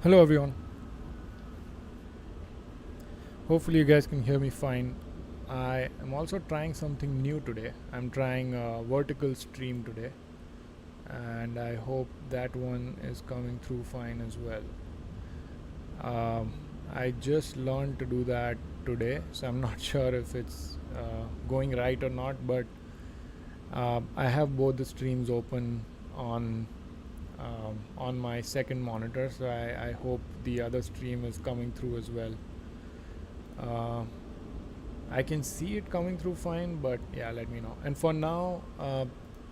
Hello everyone. Hopefully you guys can hear me fine. I am also trying something new today. I'm trying a vertical stream today, and I hope that one is coming through fine as well. I just learned to do that today, so I'm not sure if it's going right or not, but I have both the streams open on my second monitor, so I hope the other stream is coming through as well. I can see it coming through fine, but yeah, let me know. And for now,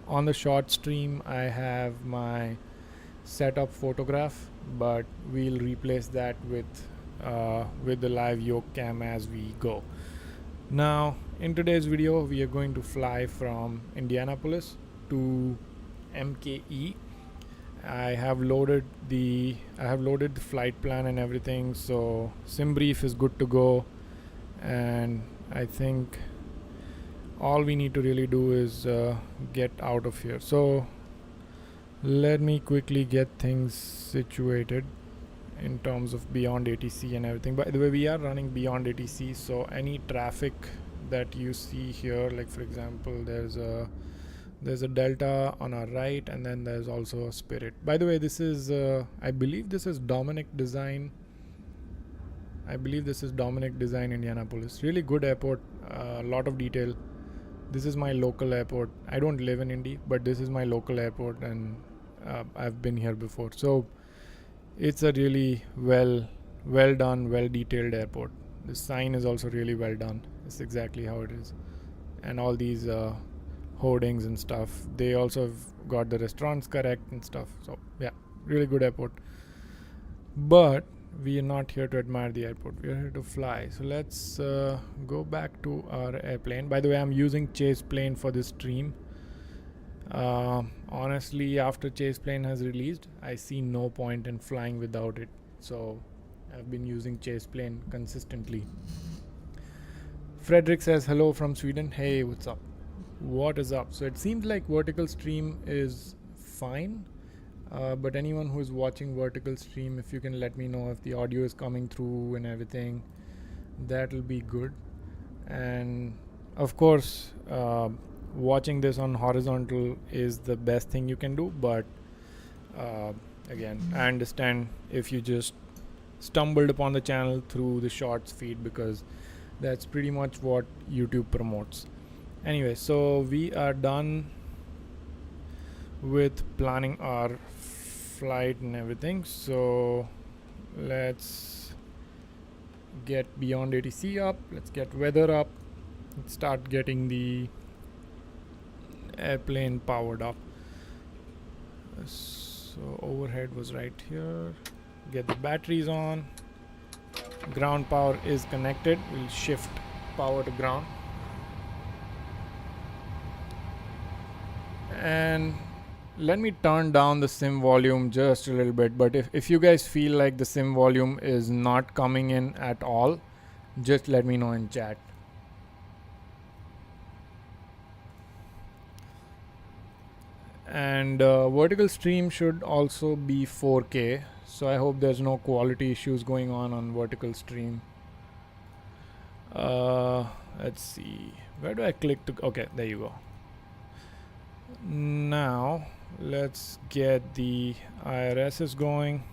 on the short stream, I have my setup photograph, but we'll replace that with the live yoke cam as we go. Now, in today's video, we are going to fly from Indianapolis to MKE. I have loaded the flight plan and everything, so sim brief is good to go, and I think all we need to really do is get out of here. So let me quickly get things situated in terms of Beyondatc and everything. By the way, we are running Beyondatc, so any traffic that you see here, like for example, there's a Delta on our right, and then there's also a Spirit. By the way, this is I believe this is Dominic Design. Indianapolis. Really good airport, a lot of detail. This is my local airport. I don't live in Indy, but this is my local airport, and I've been here before. So it's a really well done, well detailed airport. The sign is also really well done. It's exactly how it is, and all these hoardings and stuff. They also have got the restaurants correct and stuff. So yeah, really good airport. But we are not here to admire the airport. We are here to fly. So let's go back to our airplane. By the way, I'm using Chase Plane for this stream. Honestly, after Chase Plane has released, I see no point in flying without it. So I've been using Chase Plane consistently. Frederick says hello from Sweden. Hey, what's up? What is up? So it seems like vertical stream is fine. But anyone who is watching vertical stream, if you can let me know if the audio is coming through and everything, that'll be good. And of course, watching this on horizontal is the best thing you can do. But again, I understand if you just stumbled upon the channel through the shorts feed, because that's pretty much what YouTube promotes. Anyway, so we are done with planning our flight and everything, so let's get Beyondatc up, let's get weather up, let's start getting the airplane powered up. So overhead was right here. Get the batteries on. Ground power is connected. We'll shift power to ground, and let me turn down the sim volume just a little bit. But if you guys feel like the sim volume is not coming in at all, just let me know in chat. And vertical stream should also be 4K, so I hope there's no quality issues going on vertical stream. Let's see, where do I click to? Okay, there you go. Now let's get the IRSs going,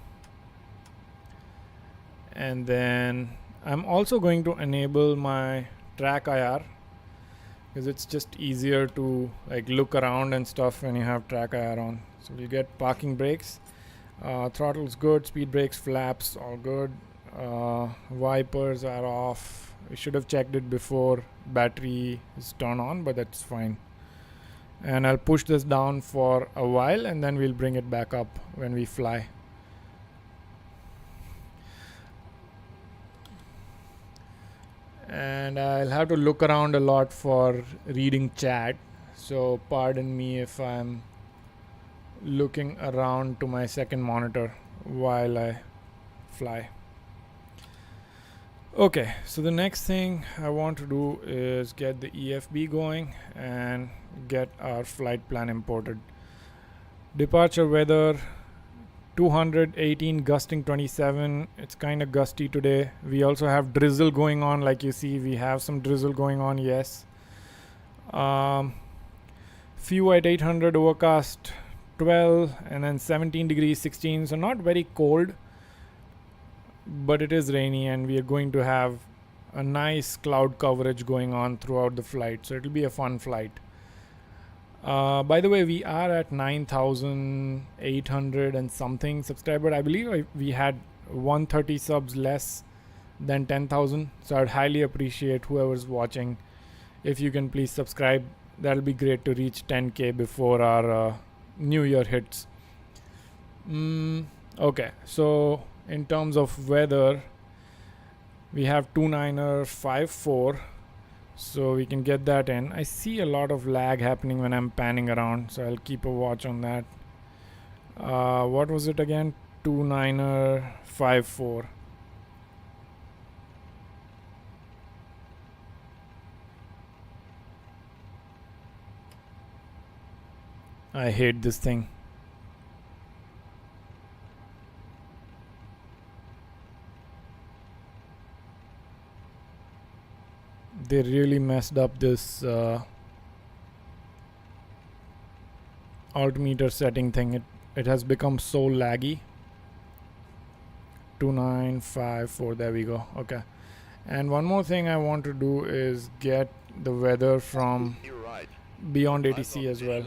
and then I'm also going to enable my track IR, because it's just easier to like look around and stuff when you have track IR on. So we'll get parking brakes, throttle's good, speed brakes, flaps all good, wipers are off. We should have checked it before battery is turned on, but that's fine. And I'll push this down for a while, and then we'll bring it back up when we fly. And I'll have to look around a lot for reading chat, so pardon me if I'm looking around to my second monitor while I fly. Okay, so the next thing I want to do is get the EFB going and get our flight plan imported. Departure weather 218, gusting 27. It's kind of gusty today. We also have drizzle going on, like you see. We have some drizzle going on, yes. Few at 800, overcast 12, and then 17 degrees 16. So not very cold, but it is rainy, and we are going to have a nice cloud coverage going on throughout the flight. So it'll be a fun flight. By the way, we are at 9,800 and something subscribers. I believe we had 130 subs less than 10,000. So I'd highly appreciate whoever's watching. If you can please subscribe, that'll be great to reach 10K before our new year hits. Okay, so in terms of weather, we have 2954. So we can get that in. I see a lot of lag happening when I'm panning around, so I'll keep a watch on that. What was it again? 2954. I hate this thing. They really messed up this altimeter setting thing. It has become so laggy. 2954, there we go. Okay, and one more thing I want to do is get the weather from Beyondatc as well.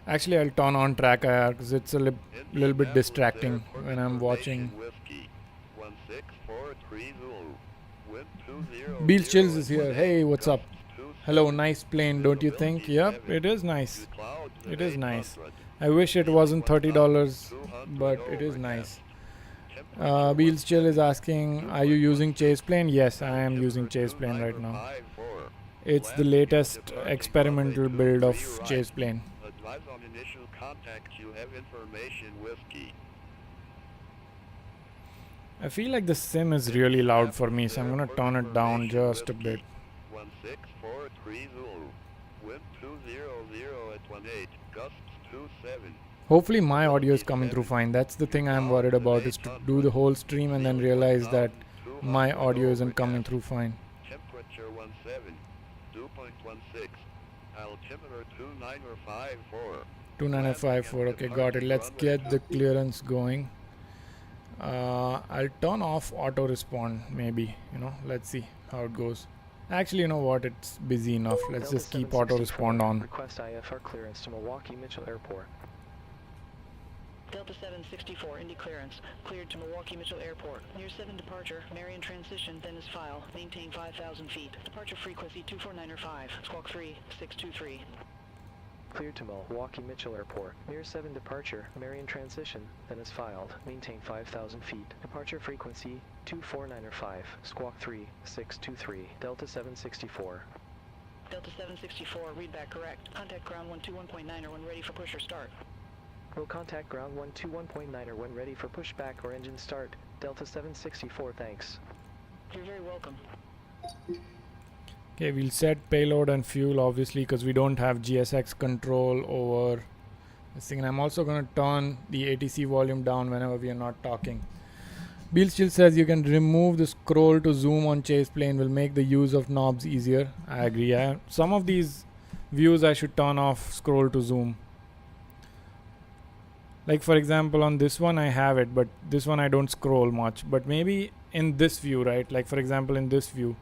Actually, I'll turn on track IR because it's a little bit distracting when I'm watching. Beals Chills is here. Hey, what's up? Hello, nice plane, don't you think? Yep, it is nice. It is nice. I wish it wasn't $30, but it is nice. Beals Chill is asking, are you using Chase plane? Yes, I am using Chase plane right now. It's the latest experimental build of Chase plane. I feel like the sim is really loud for me, so I'm gonna turn it down just a bit. Hopefully my audio is coming through fine. That's the thing I'm worried about, is to do the whole stream and then realize that my audio isn't coming through fine. Temperature 17, 2.16, altimeter 2954. 2954, okay, got it. Let's get the clearance going. I'll turn off auto respond, maybe, let's see how it goes. Actually, you know what, it's busy enough. Let's just keep auto respond on. Request IFR clearance to Milwaukee Mitchell Airport. Delta 764, Indy clearance. Cleared to Milwaukee Mitchell Airport. Near 7 departure, Marion transition, then is file. Maintain 5,000 feet. Departure frequency 24905, squawk 3623. Cleared to Milwaukee Mitchell Airport. Near 7 departure, Marion transition, then is filed. Maintain 5,000 feet. Departure frequency 24905, squawk 3623. Delta 764. Delta 764, readback correct. Contact ground 121.9 when ready for push or start. Will contact ground 121.9 when ready for pushback or engine start. Delta 764, thanks. You're very welcome. Okay, we'll set payload and fuel, obviously, because we don't have GSX control over this thing. And I'm also going to turn the ATC volume down whenever we are not talking. Beal still says you can remove the scroll to zoom on Chase plane, will make the use of knobs easier. I agree. Some of these views I should turn off scroll to zoom. Like for example, on this one I have it, but this one I don't scroll much. But maybe in this view, right? Like for example, in this view,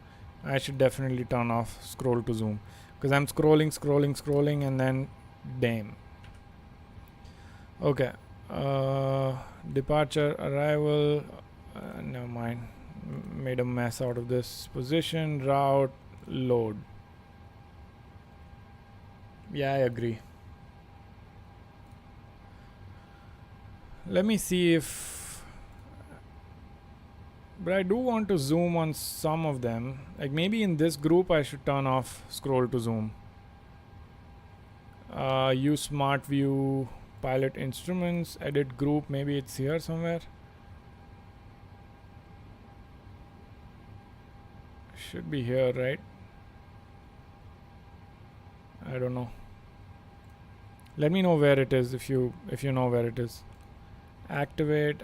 I should definitely turn off scroll to zoom, because I'm scrolling, and then damn. Okay. Departure, arrival. Never mind. Made a mess out of this. Position, route, load. Yeah, I agree. Let me see if, but I do want to zoom on some of them. Like maybe in this group I should turn off scroll to zoom. Use smart view, pilot instruments, edit group. Maybe it's here somewhere. Should be here, right? I don't know. Let me know where it is if you know where it is. Activate.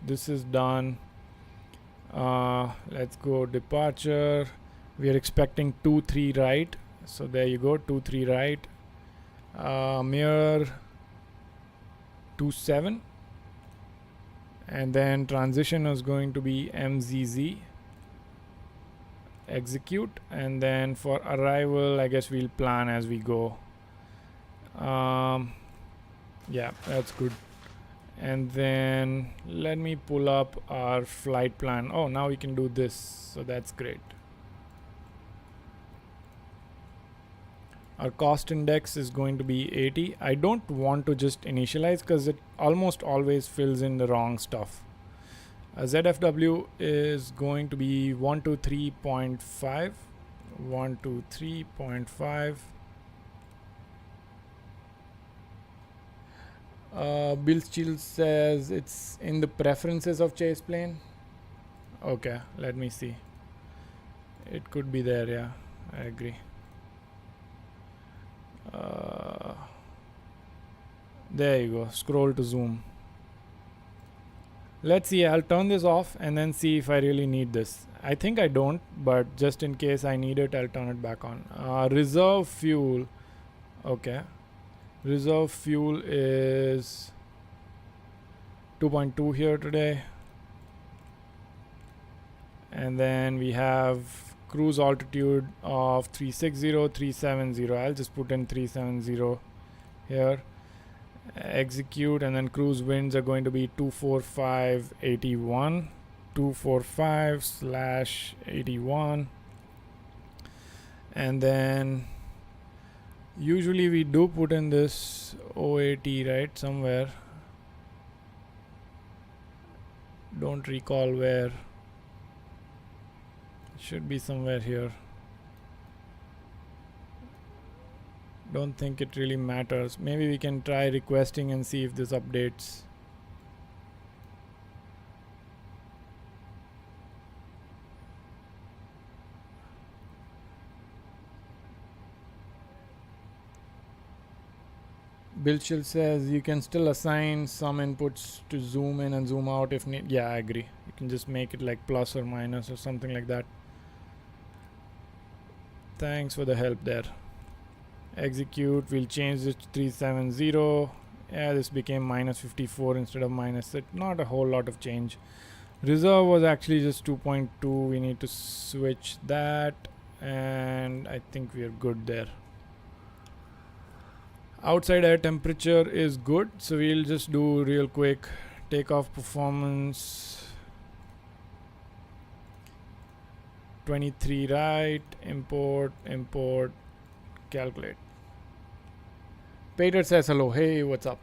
This is done. Let's go departure. We are expecting 23 right, so there you go, 23 right. Mirror 27, and then transition is going to be MZZ. Execute, and then for arrival I guess we'll plan as we go. Yeah, that's good. And then let me pull up our flight plan. Oh, now we can do this, so that's great. Our cost index is going to be 80. I don't want to just initialize because it almost always fills in the wrong stuff. ZFW is going to be 123.5. 123.5. Bill Chill says it's in the preferences of chase plane. Okay, let me see. It could be there, yeah, I agree. There you go, scroll to zoom. Let's see, I'll turn this off and then see if I really need this. I think I don't, but just in case I need it, I'll turn it back on. Reserve fuel. Okay. Reserve fuel is 2.2 here today. And then we have cruise altitude of 360, 370. I'll just put in 370 here. Execute, and then cruise winds are going to be 245.81. 245/81. And then usually we do put in this OAT, right, somewhere. Don't recall where. It should be somewhere here. Don't think it really matters. Maybe we can try requesting and see if this updates. Bill Chill says you can still assign some inputs to zoom in and zoom out if need. Yeah, I agree. You can just make it like plus or minus or something like that. Thanks for the help there. Execute, we'll change this to 370. Yeah, this became -54 instead of -6. Not a whole lot of change. Reserve was actually just 2.2. We need to switch that, and I think we are good there. Outside air temperature is good, so we'll just do real quick takeoff performance. 23 right, import, calculate. Peter says hello. Hey, what's up?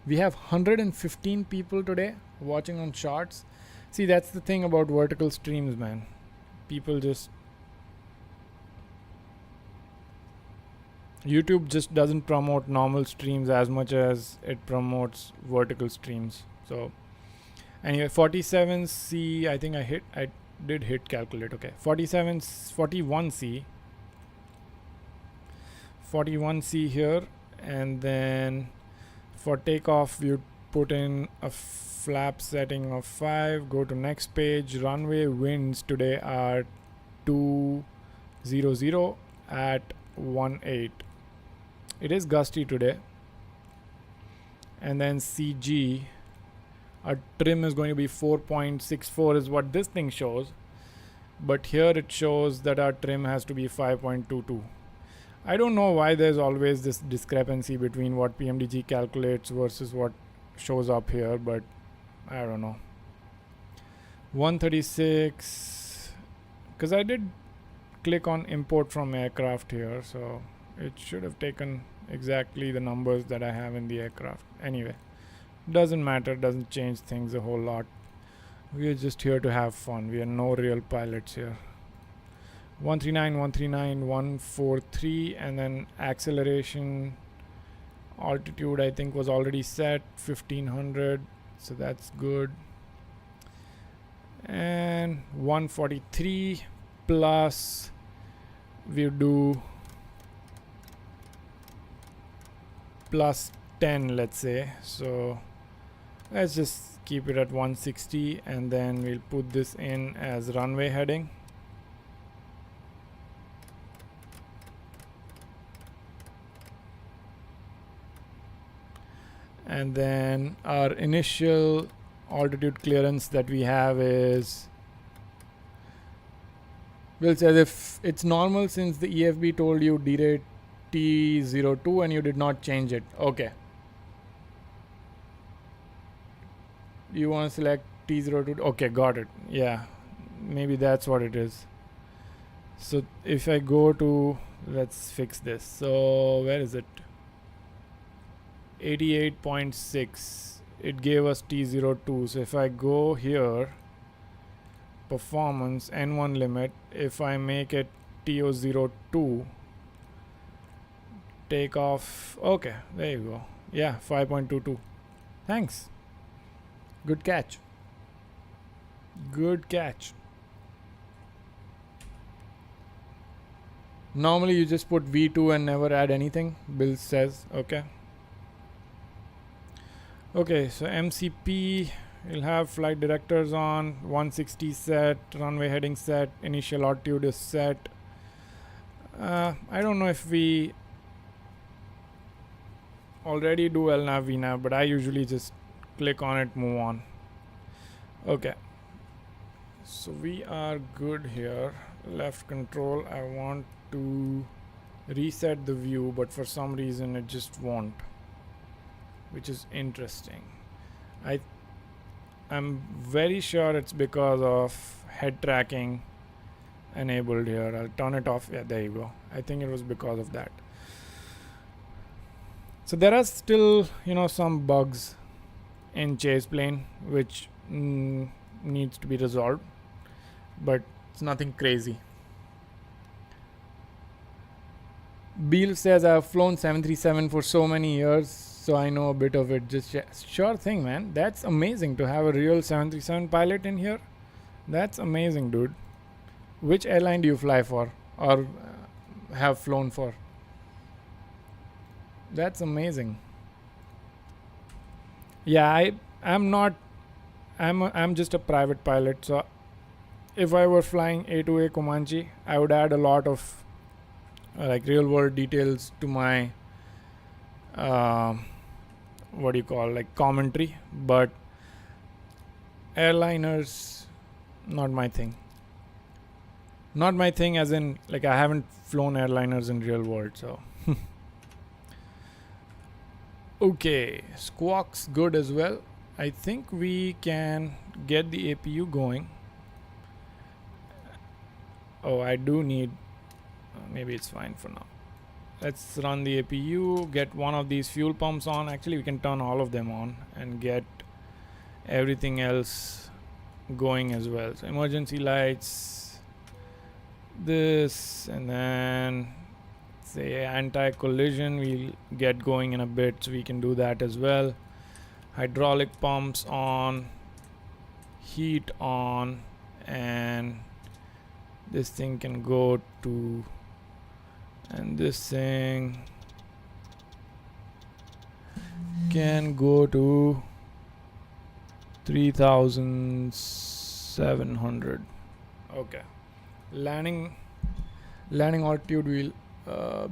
We have 115 people today watching on Shorts. See, that's the thing about vertical streams, man. People just... YouTube just doesn't promote normal streams as much as it promotes vertical streams. So, anyway, 47C, I think I did hit calculate. Okay, 41C. 41C here, and then for takeoff you put in a flap setting of 5. Go to next page. Runway winds today are 200 at 18. It is gusty today. And then CG, our trim is going to be 4.64 is what this thing shows, but here it shows that our trim has to be 5.22. I don't know why there's always this discrepancy between what Pmdg calculates versus what shows up here, but I don't know. 136, because I did click on import from aircraft here, so it should have taken exactly the numbers that I have in the aircraft. Anyway, doesn't matter, doesn't change things a whole lot. We are just here to have fun. We are no real pilots here. 139, 139, 143, and then acceleration altitude I think was already set 1500, so that's good. And 143 plus we do plus 10, let's say. So let's just keep it at 160, and then we'll put this in as runway heading. And then our initial altitude clearance that we have is, we'll say if it's normal since the EFB told you derate T02 and you did not change it. Okay. You want to select T02? Okay, got it. Yeah, maybe that's what it is. So if I go to, let's fix this. So where is it? 88.6. It gave us T02. So if I go here, performance N1 limit, if I make it TO02, take off. Okay, there you go. Yeah, 5.22. Thanks. Good catch. Good catch. Normally you just put V2 and never add anything, Bill says. Okay. Okay, so MCP, we'll have flight directors on, 160 set, runway heading set, initial altitude is set. I don't know if we already do LNAV VNAV, but I usually just click on it, move on. Okay, so we are good here. Left control, I want to reset the view, but for some reason it just won't, which is interesting. I'm very sure it's because of head tracking enabled here. I'll turn it off. Yeah, there you go. I think it was because of that. So there are still, some bugs in chase plane which needs to be resolved, but it's nothing crazy. Beal says I've flown 737 for so many years, so I know a bit of it. Just sure thing, man. That's amazing to have a real 737 pilot in here. That's amazing, dude. Which airline do you fly for or have flown for? That's amazing. Yeah, I'm just a private pilot, so if I were flying A2A Comanche, I would add a lot of like real world details to my commentary, but airliners, not my thing. Not my thing as in, like, I haven't flown airliners in real world, so. Okay, squawk's good as well. I think we can get the APU going. Oh, I do need, maybe it's fine for now. Let's run the APU, get one of these fuel pumps on. Actually, we can turn all of them on and get everything else going as well. So emergency lights, this, and then say anti-collision we'll get going in a bit, so we can do that as well. Hydraulic pumps on, heat on, and this thing can go to, and this thing can go to 3,700. Okay, landing altitude wheel.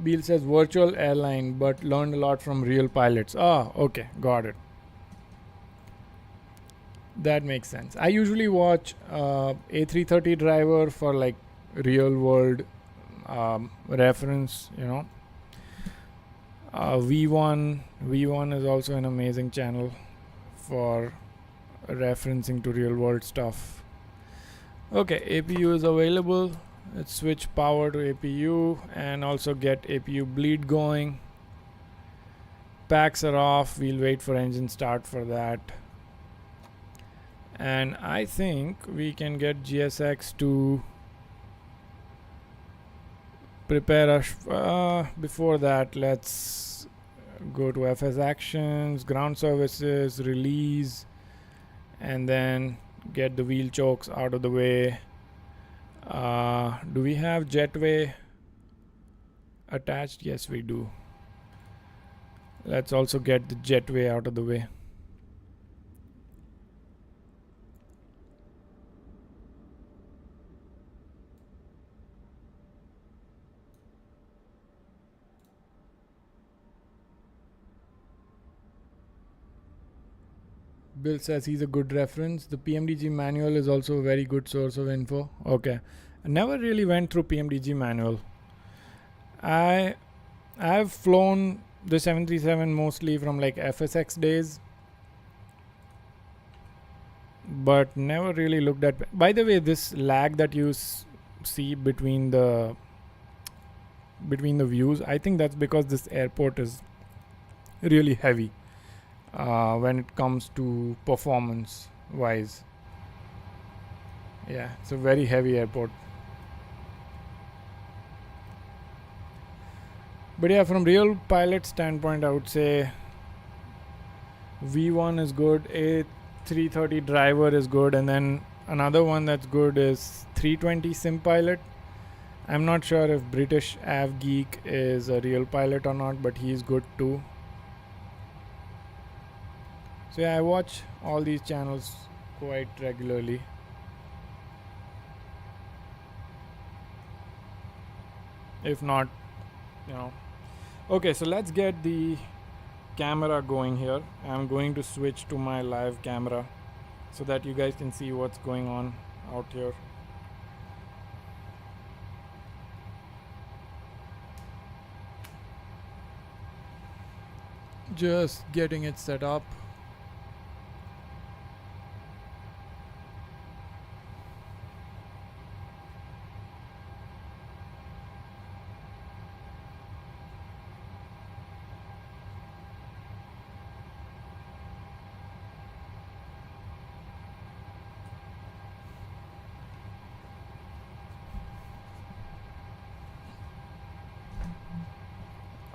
Beal says virtual airline, but learned a lot from real pilots. Okay, got it. That makes sense. I usually watch A330 driver for like real world reference, V1 is also an amazing channel for referencing to real world stuff. Okay, APU is available. Let's switch power to APU and also get APU bleed going. Packs are off. We'll wait for engine start for that. And I think we can get GSX to prepare us. Before that, let's go to FS actions, ground services, release, and then get the wheel chokes out of the way. Do we have jetway attached? Yes, we do. Let's also get the jetway out of the way. Bill says he's a good reference. The Pmdg manual is also a very good source of info. Okay. I never really went through Pmdg manual. I've flown the 737 mostly from like FSX days, but never really looked at. By the way, this lag that you see between the views, I think that's because this airport is really heavy when it comes to performance wise. Yeah, it's a very heavy airport. But yeah, from real pilot standpoint, I would say V1 is good, A330 driver is good, and then another one that's good is 320 sim pilot. I'm not sure if British Av Geek is a real pilot or not, but he's good too. So yeah, I watch all these channels quite regularly. If not, you know. Okay, so let's get the camera going here. I'm going to switch to my live camera so that you guys can see what's going on out here. Just getting it set up.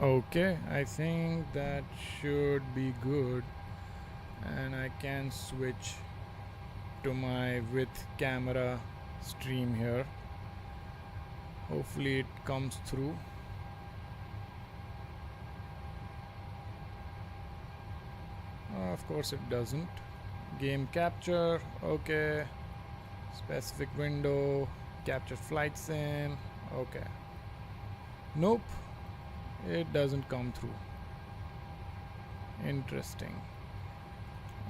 Okay, I think that should be good, and I can switch to my with camera stream here. Hopefully it comes through. Of course it doesn't. Game capture, okay. Specific window, capture flight sim, okay. Nope. It doesn't come through. Interesting.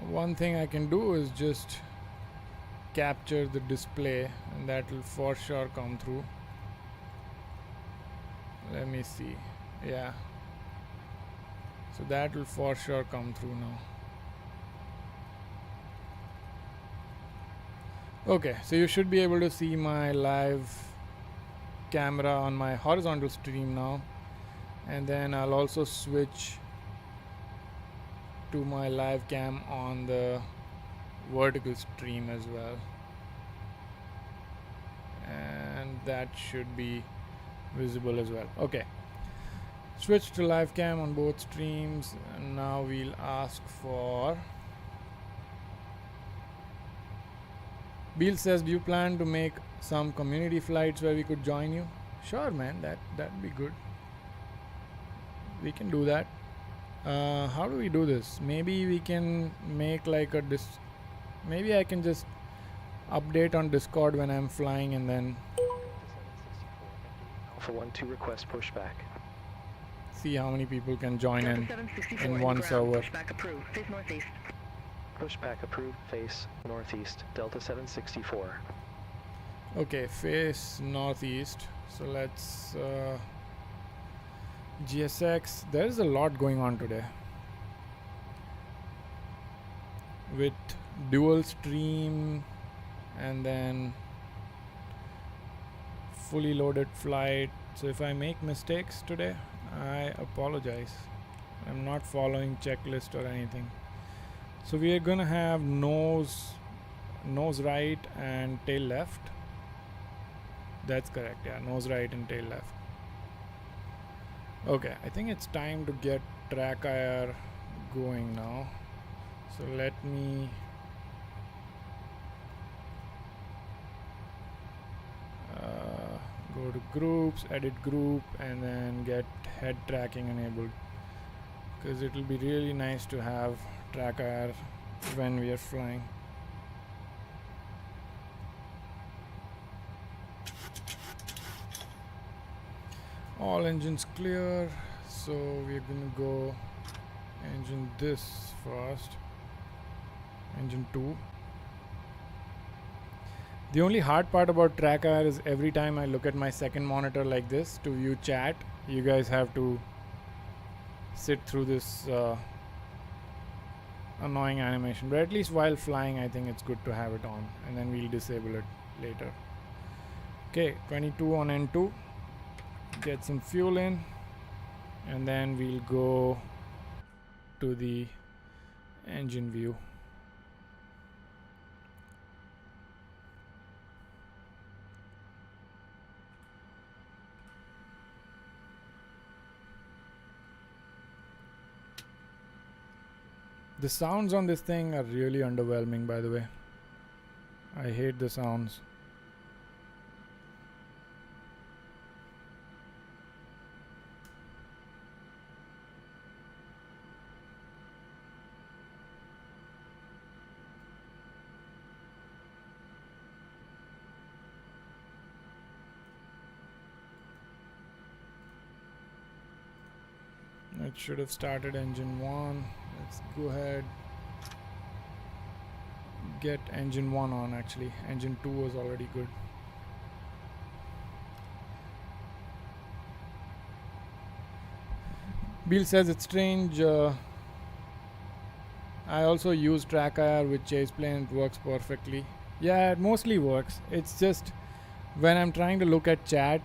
One thing I can do is just capture the display, and that will for sure come through. Let me see. Yeah. So that will for sure come through now. Okay, so you should be able to see my live camera on my horizontal stream now. And then I'll also switch to my live cam on the vertical stream as well, and that should be visible as well. Okay, switch to live cam on both streams, and now we'll ask for. Beal says, do you plan to make some community flights where we could join you? Sure, man, that'd be good. We can do that. How do we do this? Maybe we can make like a maybe I can just update on Discord when I'm flying, and then Alpha 1-2 request pushback. see how many people can join in one server. Pushback approved. Face northeast. Pushback approved, face northeast, Delta 764. Okay, face northeast. So let's GSX. There's a lot going on today with dual stream and then fully loaded flight. So if I make mistakes today, I apologize. I'm not following checklist or anything. So we are gonna have nose right and tail left. That's correct, yeah, nose right and tail left. Okay, I think it's time to get track IR going now. So let me go to groups, edit group, and then get head tracking enabled. because it will be really nice to have track IR when we are flying. All engines clear, so we're gonna go engine this first, engine 2. The only hard part about track IR is every time I look at my second monitor like this to view chat, you guys have to sit through this annoying animation. But at least while flying, I think it's good to have it on, and then we'll disable it later. Okay, 22 on N2. Get some fuel in, and then we'll go to the engine view. The sounds on this thing are really underwhelming, by the way. I hate the sounds. It should have started engine 1. Let's go ahead, get engine 1 on. Actually, engine 2 was already good. Bill says it's strange. I also use track IR with chase plane. It works perfectly. Yeah, it mostly works. It's just when I'm trying to look at chat,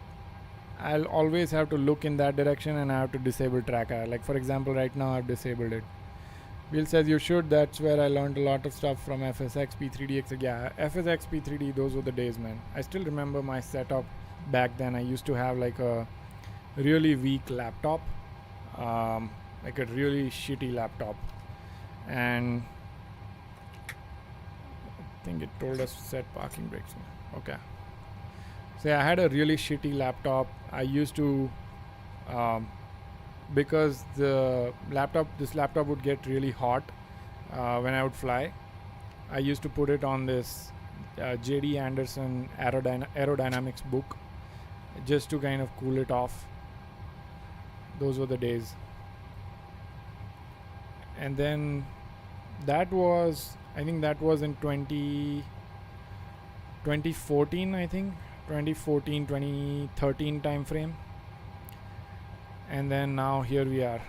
I'll always have to look in that direction and I have to disable track IR. Like for example, right now I've disabled it. Bill says you should. That's where I learned a lot of stuff from FSX, P3D. Yeah, FSX, P3D, those were the days, man. I still remember my setup back then. I used to have like a really weak laptop, like a really shitty laptop. And I think it told us to set parking brakes. Okay. So yeah, I had a really shitty laptop. I used to, because this laptop would get really hot when I would fly. I used to put it on this JD Anderson aerodynamics book just to kind of cool it off. Those were the days. And then that was, I think that was in 2014, I think. 2014, 2013 time frame. And then now here we are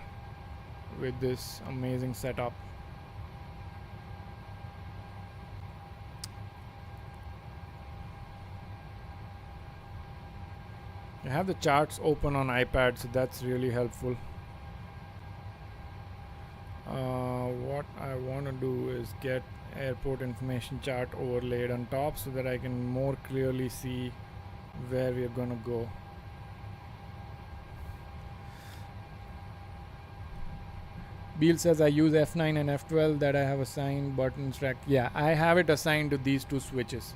with this amazing setup. I have the charts open on iPad, so that's really helpful. What I want to do is get airport information chart overlaid on top so that I can more clearly see where we're gonna go. Beal says I use F9 and F12 that I have assigned buttons track. Yeah, I have it assigned to these two switches.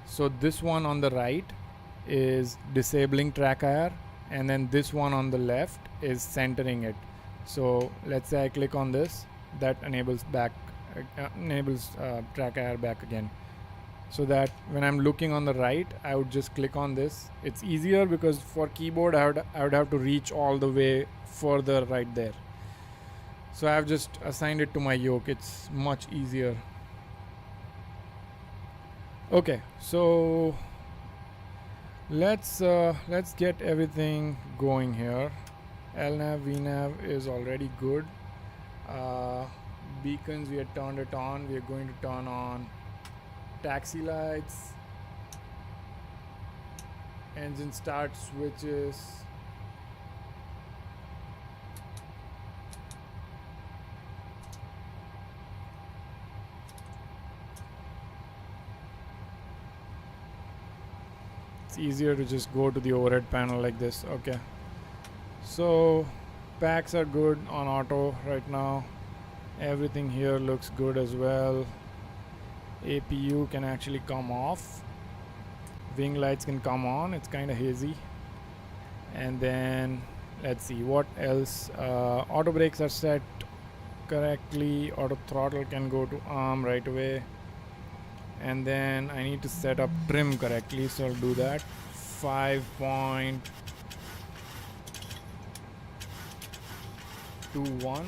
So this one on the right is disabling track IR, and then this one on the left is centering it. So let's say I click on this, that enables track IR back again. So that when I'm looking on the right, I would just click on this. It's easier because for keyboard I would have to reach all the way further right there. So I've just assigned it to my yoke. It's much easier. Okay, so let's get everything going here. LNAV, VNAV is already good. Beacons, we had turned it on. We are going to turn on taxi lights, engine start switches. It's easier to just go to the overhead panel like this. Okay, so packs are good on auto right now. Everything here looks good as well. APU can actually come off. Wing lights can come on. It's kind of hazy. And then Let's see what else. Auto brakes are set correctly. Auto throttle can go to arm right away. And then I need to set up trim correctly, so I'll do that. 5.21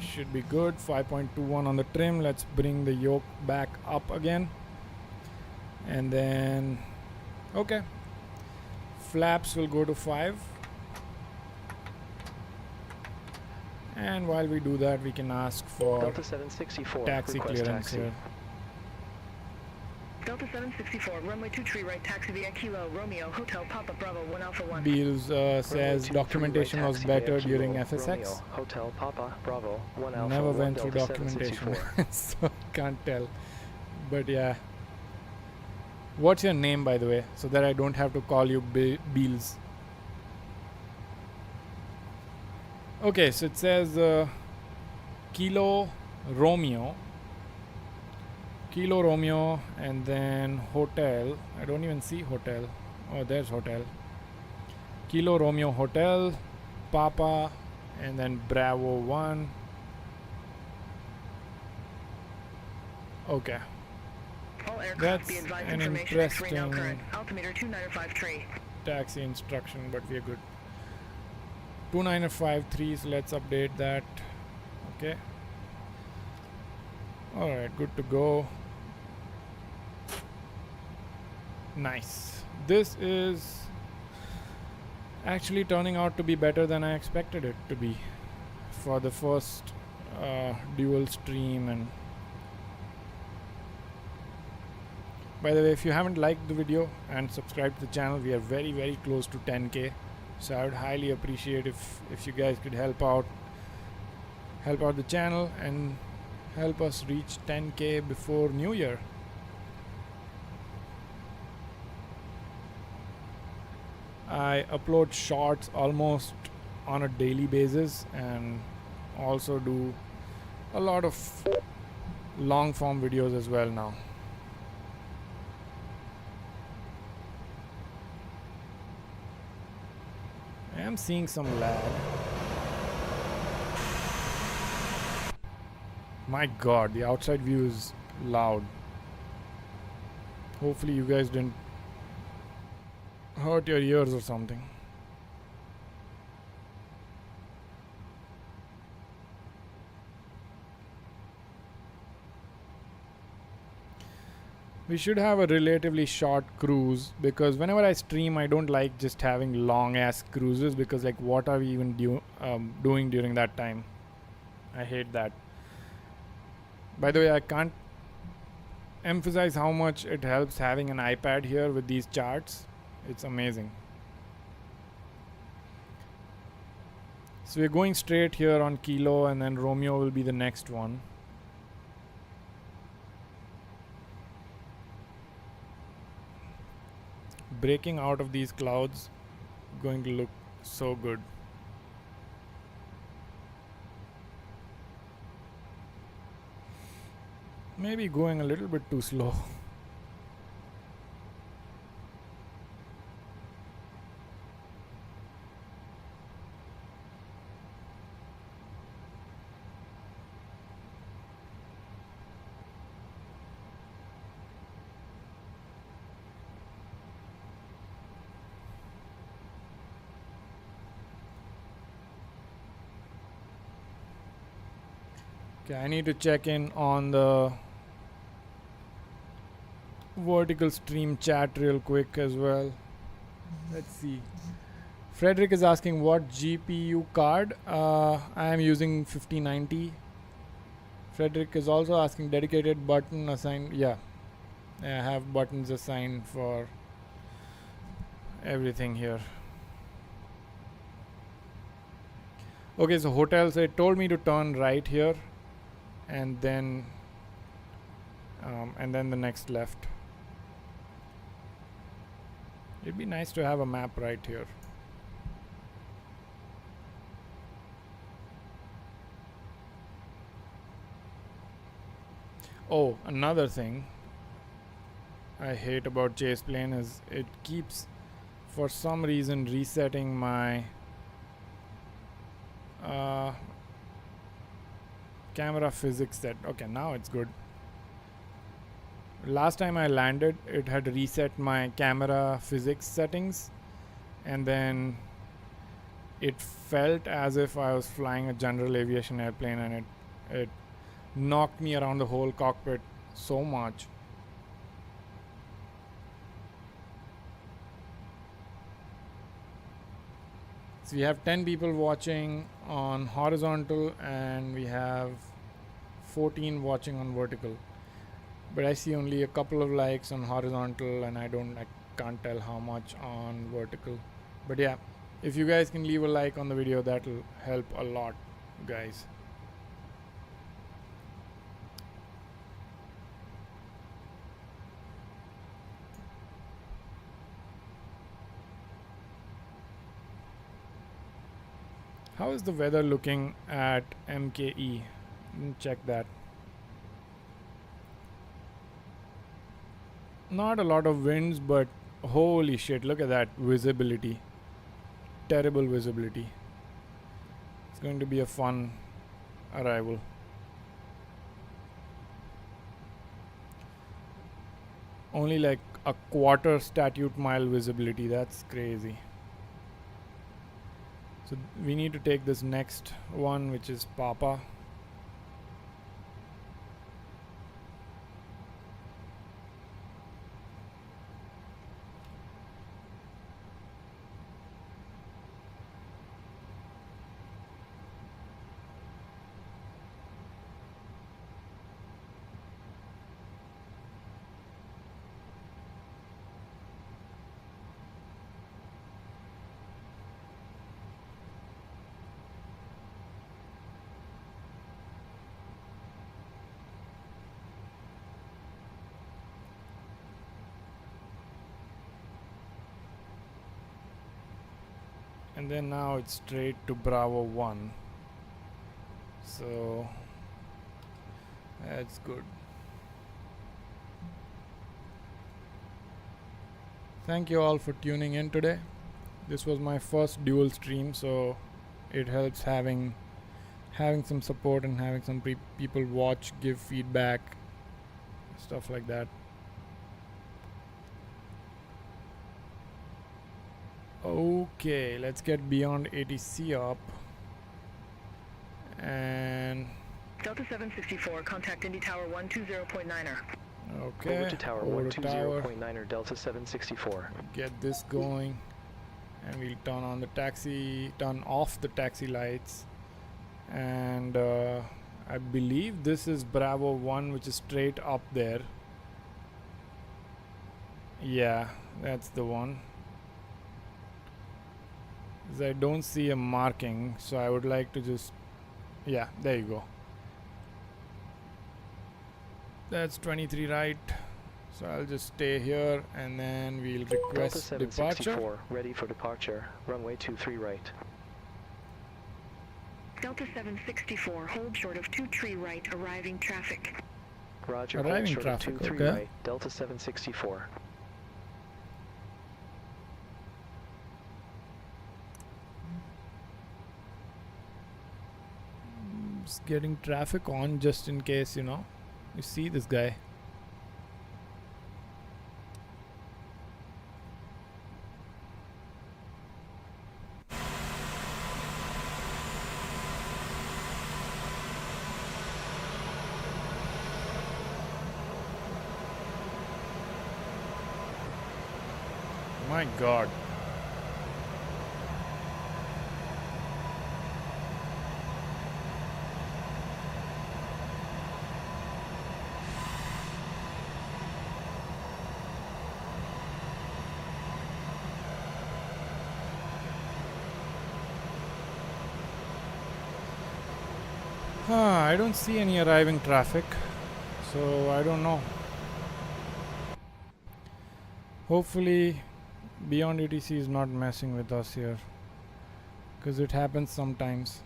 should be good. 5.21 on the trim. Let's bring the yoke back up again. And then, okay. Flaps will go to 5. And while we do that, we can ask for Delta 764, taxi request clearance taxi. here. Delta 764, runway 23 right, taxi via Kilo, Romeo, Hotel, Papa Bravo, 1 Alpha 1. Beals says Runway 23 documentation right, was taxi via better Kilo, during FSX. Romeo, Hotel, Papa Bravo, 1 Alpha Never 1 went through Delta documentation, 764. so can't tell. But yeah. What's your name, by the way, so that I don't have to call you Beals? Okay, so it says Kilo Romeo, and then Hotel. I don't even see Hotel. Oh, there's Hotel. Kilo Romeo Hotel, Papa, and then Bravo 1. Okay. All aircraft That's be advised an information X-ray now interesting current. Altimeter 295 tree. taxi instruction, but we are good. 2953, so let's update that. Okay. Alright, good to go. Nice. This is actually turning out to be better than I expected it to be for the first dual stream. And by the way, if you haven't liked the video and subscribed to the channel, we are very, very close to 10k. So I would highly appreciate if you guys could help out the channel and help us reach 10k before New Year. I upload shorts almost on a daily basis and also do a lot of long form videos as well now. I am seeing some lag. My god, the outside view is loud. Hopefully you guys didn't hurt your ears or something. We should have a relatively short cruise, because whenever I stream I don't like just having long ass cruises, because like what are we even doing during that time? I hate that. By the way, I can't emphasize how much it helps having an iPad here with these charts. It's amazing. So we're going straight here on Kilo, and then Romeo will be the next one. Breaking out of these clouds, going to look so good. Maybe going a little bit too slow. Okay, I need to check in on the vertical stream chat real quick as well. Let's see. Frederick is asking what GPU card. I am using 5090. Frederick is also asking dedicated button assigned. Yeah, I have buttons assigned for everything here. Okay, so hotels, it told me to turn right here, and then the next left. It'd be nice to have a map right here. Oh, another thing I hate about Chase Plane is it keeps for some reason resetting my camera physics set. Okay, now it's good. Last time I landed, it had reset my camera physics settings, and then it felt as if I was flying a general aviation airplane, and it knocked me around the whole cockpit so much. So we have 10 people watching on horizontal, and we have 14 watching on vertical. But I see only a couple of likes on horizontal, and I can't tell how much on vertical. But yeah, if you guys can leave a like on the video, that'll help a lot, guys. How is the weather looking at MKE? Check that. Not a lot of winds, but holy shit, look at that visibility. Terrible visibility. It's going to be a fun arrival. Only like a quarter statute mile visibility. That's crazy. So we need to take this next one, which is Papa. And then now it's straight to Bravo 1. So that's good. Thank you all for tuning in today. This was my first dual stream, so it helps having some support and having some people watch, give feedback, stuff like that. Okay, let's get Beyondatc up. And Delta 764, contact Indy Tower 120.9er. okay, Over to Tower 120.9er Delta 764. Get this going, and we'll turn off the taxi lights. And I believe this is Bravo 1, which is straight up there. Yeah, that's the one. I don't see a marking, so I would like to just, yeah, there you go. That's 23 right, so I'll just stay here, and then we'll request Delta departure. 764, ready for departure, runway 23 right. Delta 764, hold short of 23 right, arriving traffic. Roger, Arriving hold short traffic, of 23 okay. right, Delta 764. Just getting traffic on just in case, you know. You see this guy. My God. I don't see any arriving traffic, so I don't know. Hopefully Beyondatc is not messing with us here, because it happens sometimes.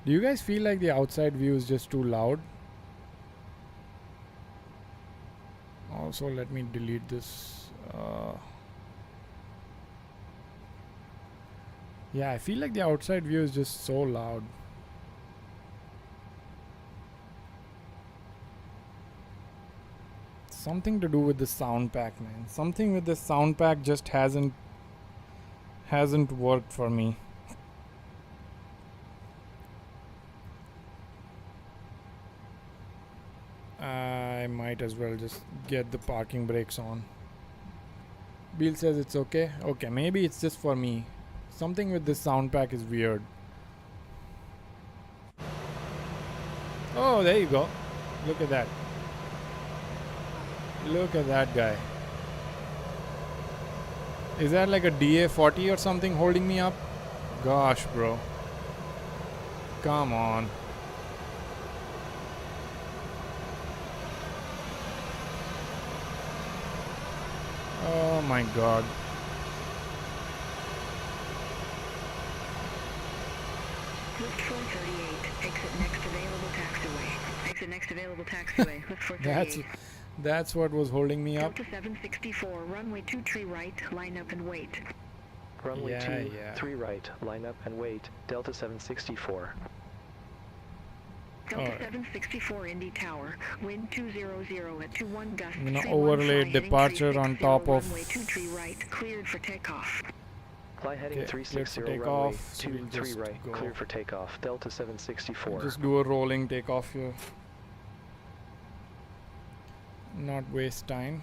Do you guys feel like the outside view is just too loud? Also, let me delete this. Yeah, I feel like the outside view is just so loud. Something to do with the sound pack, man. Something with the sound pack just hasn't worked for me. I might as well just get the parking brakes on. Bill says it's okay. Okay, maybe it's just for me. Something with this sound pack is weird. Oh, there you go. Look at that. Look at that guy. Is that like a DA-40 or something holding me up? Gosh, bro. Come on. Oh my god. Lift 438. Exit next available taxiway. Exit next available taxiway. Lift 438. That's what was holding me up. Delta 764. Runway 23 right. Line up and wait. Runway 23 right. Line up and wait. Delta 764. Delta 764 Indy Tower. Wind 200 at 21 gust. I'm gonna 31 overlay fly, heading departure on 360, top of. runway 23 right. Cleared for takeoff. Fly heading Okay, 360 cleared for runway takeoff, so we'll 23 just right. go. Cleared for takeoff. Delta 764. Just do a rolling takeoff here. Not waste time.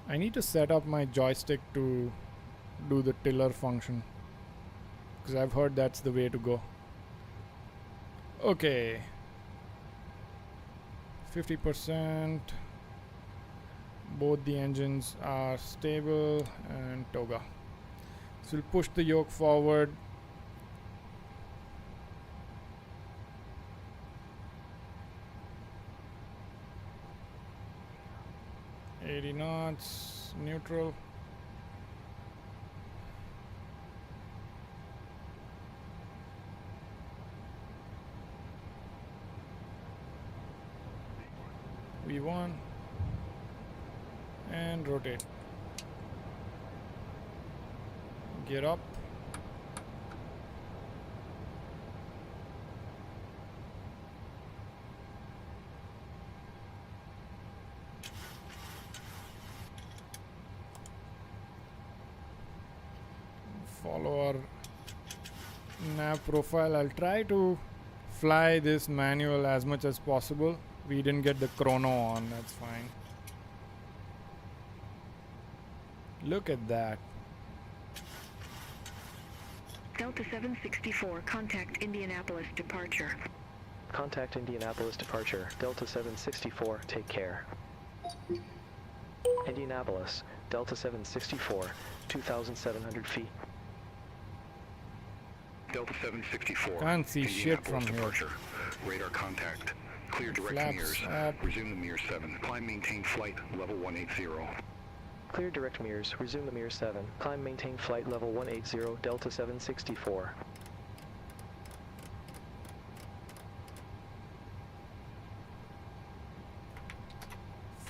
I need to set up my joystick to do the tiller function, because I've heard that's the way to go. Okay, 50%. Both the engines are stable and toga. So we'll push the yoke forward. $80 knots, neutral. V1 and rotate. Gear up. Follow our nav profile. I'll try to fly this manual as much as possible. We didn't get the chrono on, that's fine. Look at that. Delta 764, contact Indianapolis departure. Contact Indianapolis departure. Delta 764, take care. Indianapolis, Delta 764, 2,700 feet. Delta 764. Can't see shit from here. Departure. Radar contact. Clear direct Flaps mirrors. up. Resume the Mir 7. Climb maintain flight level 180. Clear direct mirrors. Resume the Mir 7. Climb maintain flight level 180. Delta 764.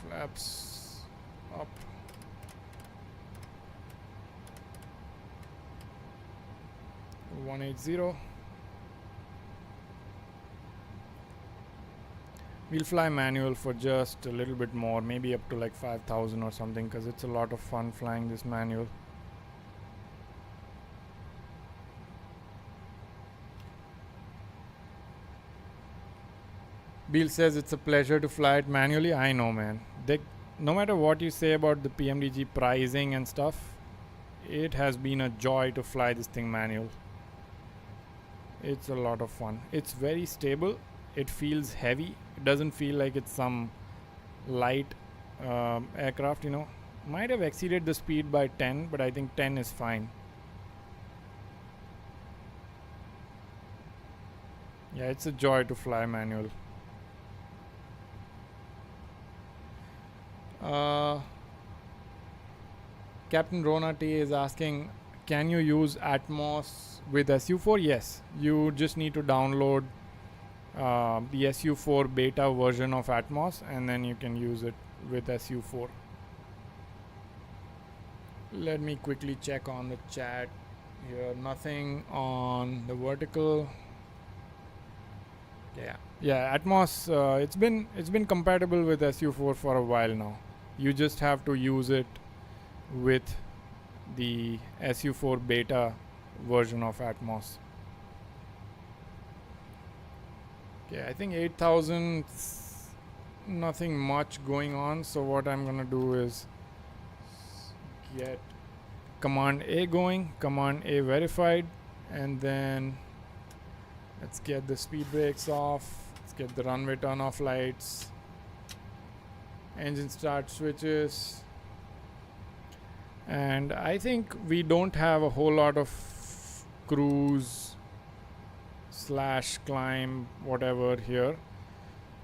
Flaps up. $180. We'll fly manual for just a little bit more, maybe up to like 5,000 or something, because it's a lot of fun flying this manual. Bill says it's a pleasure to fly it manually. I know, man. No matter what you say about the Pmdg pricing and stuff, it has been a joy to fly this thing manual. It's a lot of fun. It's very stable. It feels heavy. It doesn't feel like it's some light aircraft, you know. Might have exceeded the speed by 10, but I think 10 is fine. Yeah, it's a joy to fly manual. Captain Rona T is asking, can you use Atmos with SU4? Yes, you just need to download the SU4 beta version of Atmos, and then you can use it with SU4. Let me quickly check on the chat here. Nothing on the vertical. Yeah, Atmos, it's been compatible with SU4 for a while now. You just have to use it with the SU4 beta version of Atmos. Okay, I think 8000, nothing much going on, so what I'm gonna do is get command A going, command A verified, and then let's get the speed brakes off, let's get the runway turn off lights, engine start switches, and I think we don't have a whole lot of cruise / climb whatever here,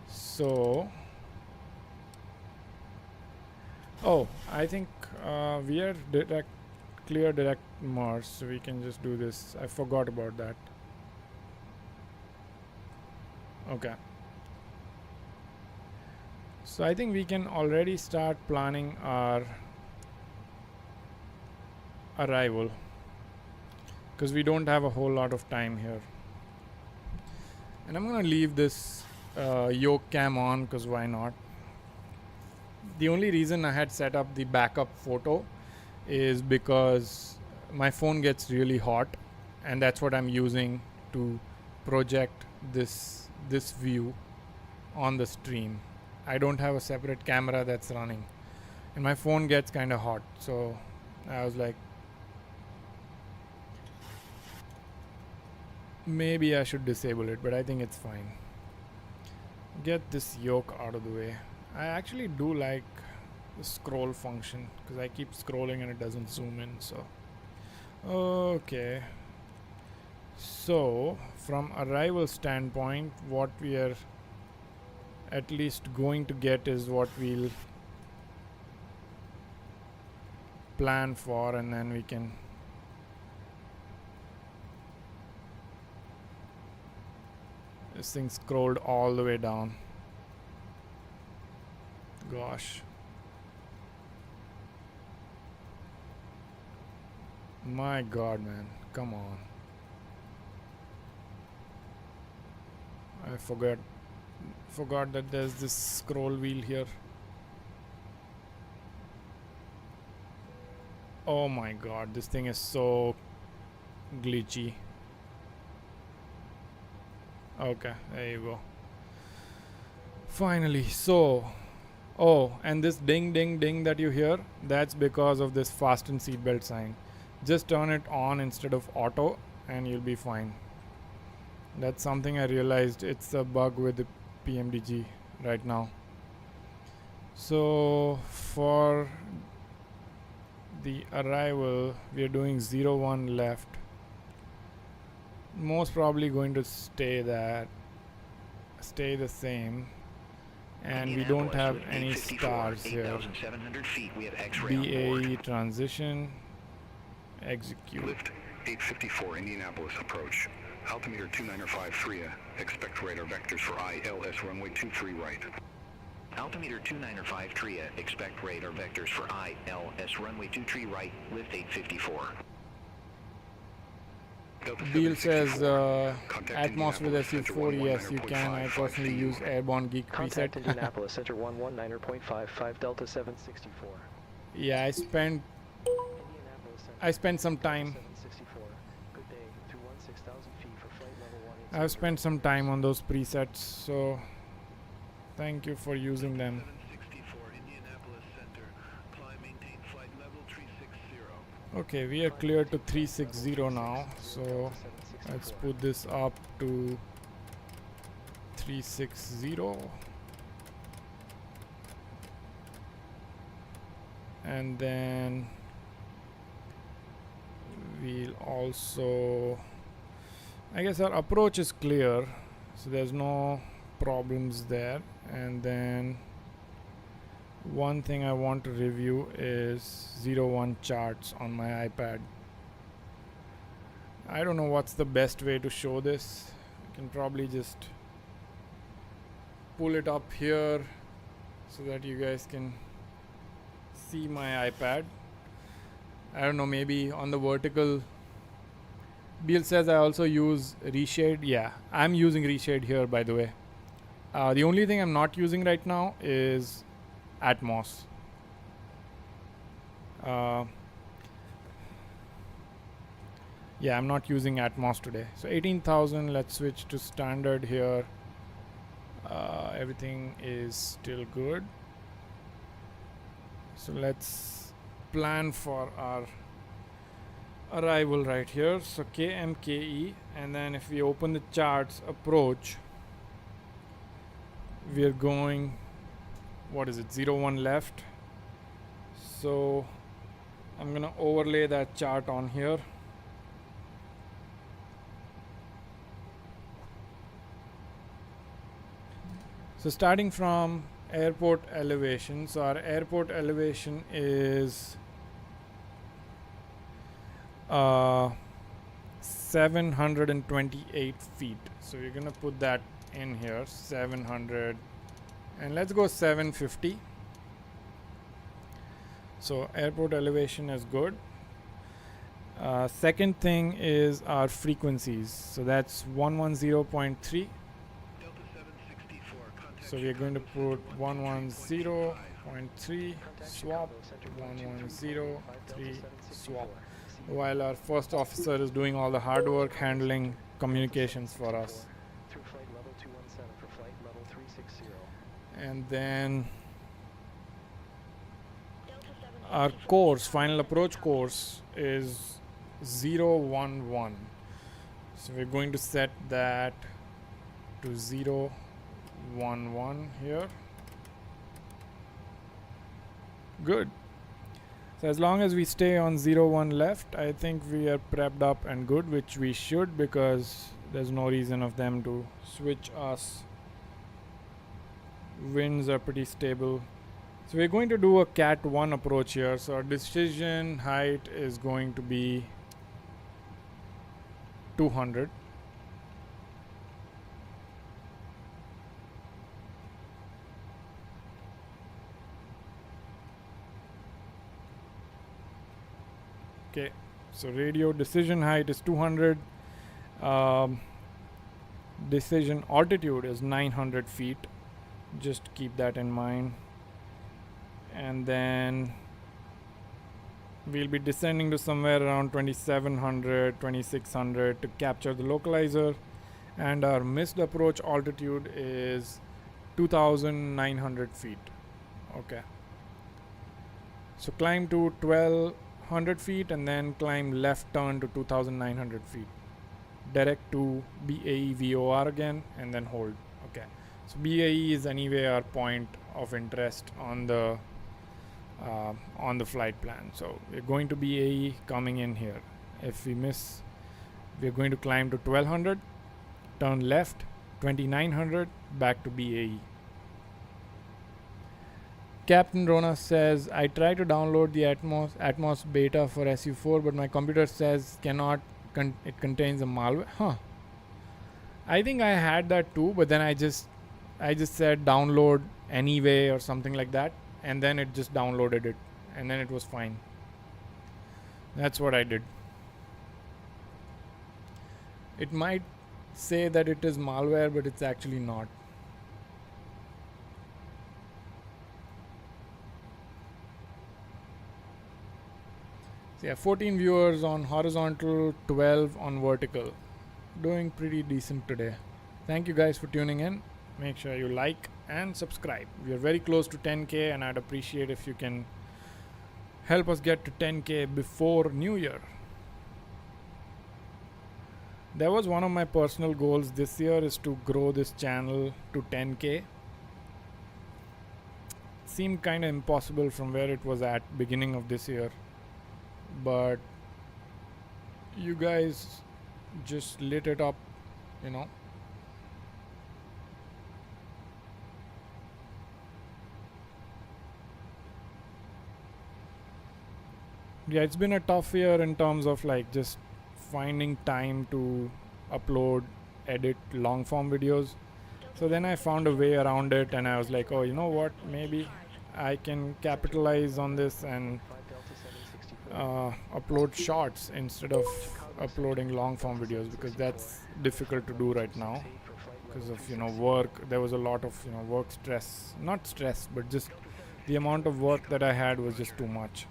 so I think we are clear direct merge, so we can just do this. I forgot about that. Okay, so I think we can already start planning our arrival because we don't have a whole lot of time here. And I'm gonna leave this yoke cam on because why not? The only reason I had set up the backup photo is because my phone gets really hot, and that's what I'm using to project this view on the stream. I don't have a separate camera that's running, and my phone gets kind of hot, so I was like, maybe I should disable it, but I think it's fine. Get this yoke out of the way. I actually do like the scroll function because I keep scrolling and it doesn't zoom in. So okay, so from arrival standpoint, what we are at least going to get is what we'll plan for, and then we can this thing scrolled all the way down. Gosh. My god, man. Come on. I forgot that there's this scroll wheel here. Oh my god, this thing is so glitchy. Okay, there you go. Finally. So and this ding ding ding that you hear, that's because of this fasten seatbelt sign. Just turn it on instead of auto and you'll be fine. That's something I realized, it's a bug with the Pmdg right now. So for the arrival, we are doing 01 left. Most probably going to stay the same, and we don't have any stars here. BAE transition, execute. Lift 854 Indianapolis approach. Altimeter 2953, expect radar vectors for ILS runway 23 right. Altimeter 2953, expect radar vectors for ILS runway 23 right, lift 854. Beal says Atmos with SU4, yes you can. I personally use Airborne Geek Contact preset. Indianapolis, enter 119.55 Delta 764. Yeah, I spent some time. 764. Good day, 216,000 feet for flight level 180. I've spent some time on those presets, so thank you for using them. 764 Indianapolis Center. Climb, maintain flight level 360. Okay, we are clear to 360 now, so let's put this up to 360, and then we'll also, I guess our approach is clear, so there's no problems there. And then one thing I want to review is 01 charts on my iPad. I don't know what's the best way to show this. I can probably just pull it up here so that you guys can see my iPad. I don't know, maybe on the vertical. Bill says I also use reshade. Yeah, I'm using reshade here, by the way. The only thing I'm not using right now is Atmos. Yeah, I'm not using Atmos today. So 18,000, let's switch to standard here. Everything is still good. So let's plan for our arrival right here. So KMKE, and then if we open the charts approach, we are going, what is it, 01 left. So I'm gonna overlay that chart on here. So starting from airport elevation, so our airport elevation is 728 feet. So we're gonna put that in here, 700, and let's go 750. So airport elevation is good. Second thing is our frequencies. So that's 110.3. So we are going to put 110.3 swap, 110.3 swap, while our first officer is doing all the hard work handling communications for us. Through flight level 217 for flight level 360. And then our course, final approach course, is 011. So we're going to set that to 011 here. Good. So as long as we stay on 01 left, I think we are prepped up and good, which we should, because there's no reason of them to switch us. Winds are pretty stable. So we're going to do a Cat 1 approach here. So our decision height is going to be 200. Okay, so radio decision height is 200. Decision altitude is 900 feet. Just keep that in mind. And then we'll be descending to somewhere around 2700, 2600 to capture the localizer. And our missed approach altitude is 2900 feet. Okay. So climb to 1200 feet and then climb left turn to 2900 feet. Direct to BAE VOR again and then hold. Okay. So BAE is anyway our point of interest on the flight plan. So we're going to BAE coming in here. If we miss, we're going to climb to 1200, turn left, 2900, back to BAE. Captain Rona says, I tried to download the Atmos beta for SU4, but my computer says cannot, it contains a malware. Huh. I think I had that too, but then I just said download anyway or something like that, and then it just downloaded it, and then it was fine. That's what I did. It might say that it is malware, but it's actually not. So yeah, 14 viewers on horizontal, 12 on vertical. Doing pretty decent today. Thank you guys for tuning in. Make sure you like and subscribe. We are very close to 10K, and I'd appreciate if you can help us get to 10K before New Year. That was one of my personal goals this year, is to grow this channel to 10K. Seemed kind of impossible from where it was at beginning of this year, but you guys just lit it up, you know. Yeah, it's been a tough year in terms of like just finding time to upload, edit long form videos. So then I found a way around it, and I was like, oh, you know what, maybe I can capitalize on this and 5 Delta 764. upload shorts instead of uploading long form videos, because that's difficult to do right now because of work. There was a lot of work stress, not stress, but just the amount of work that I had was just too much.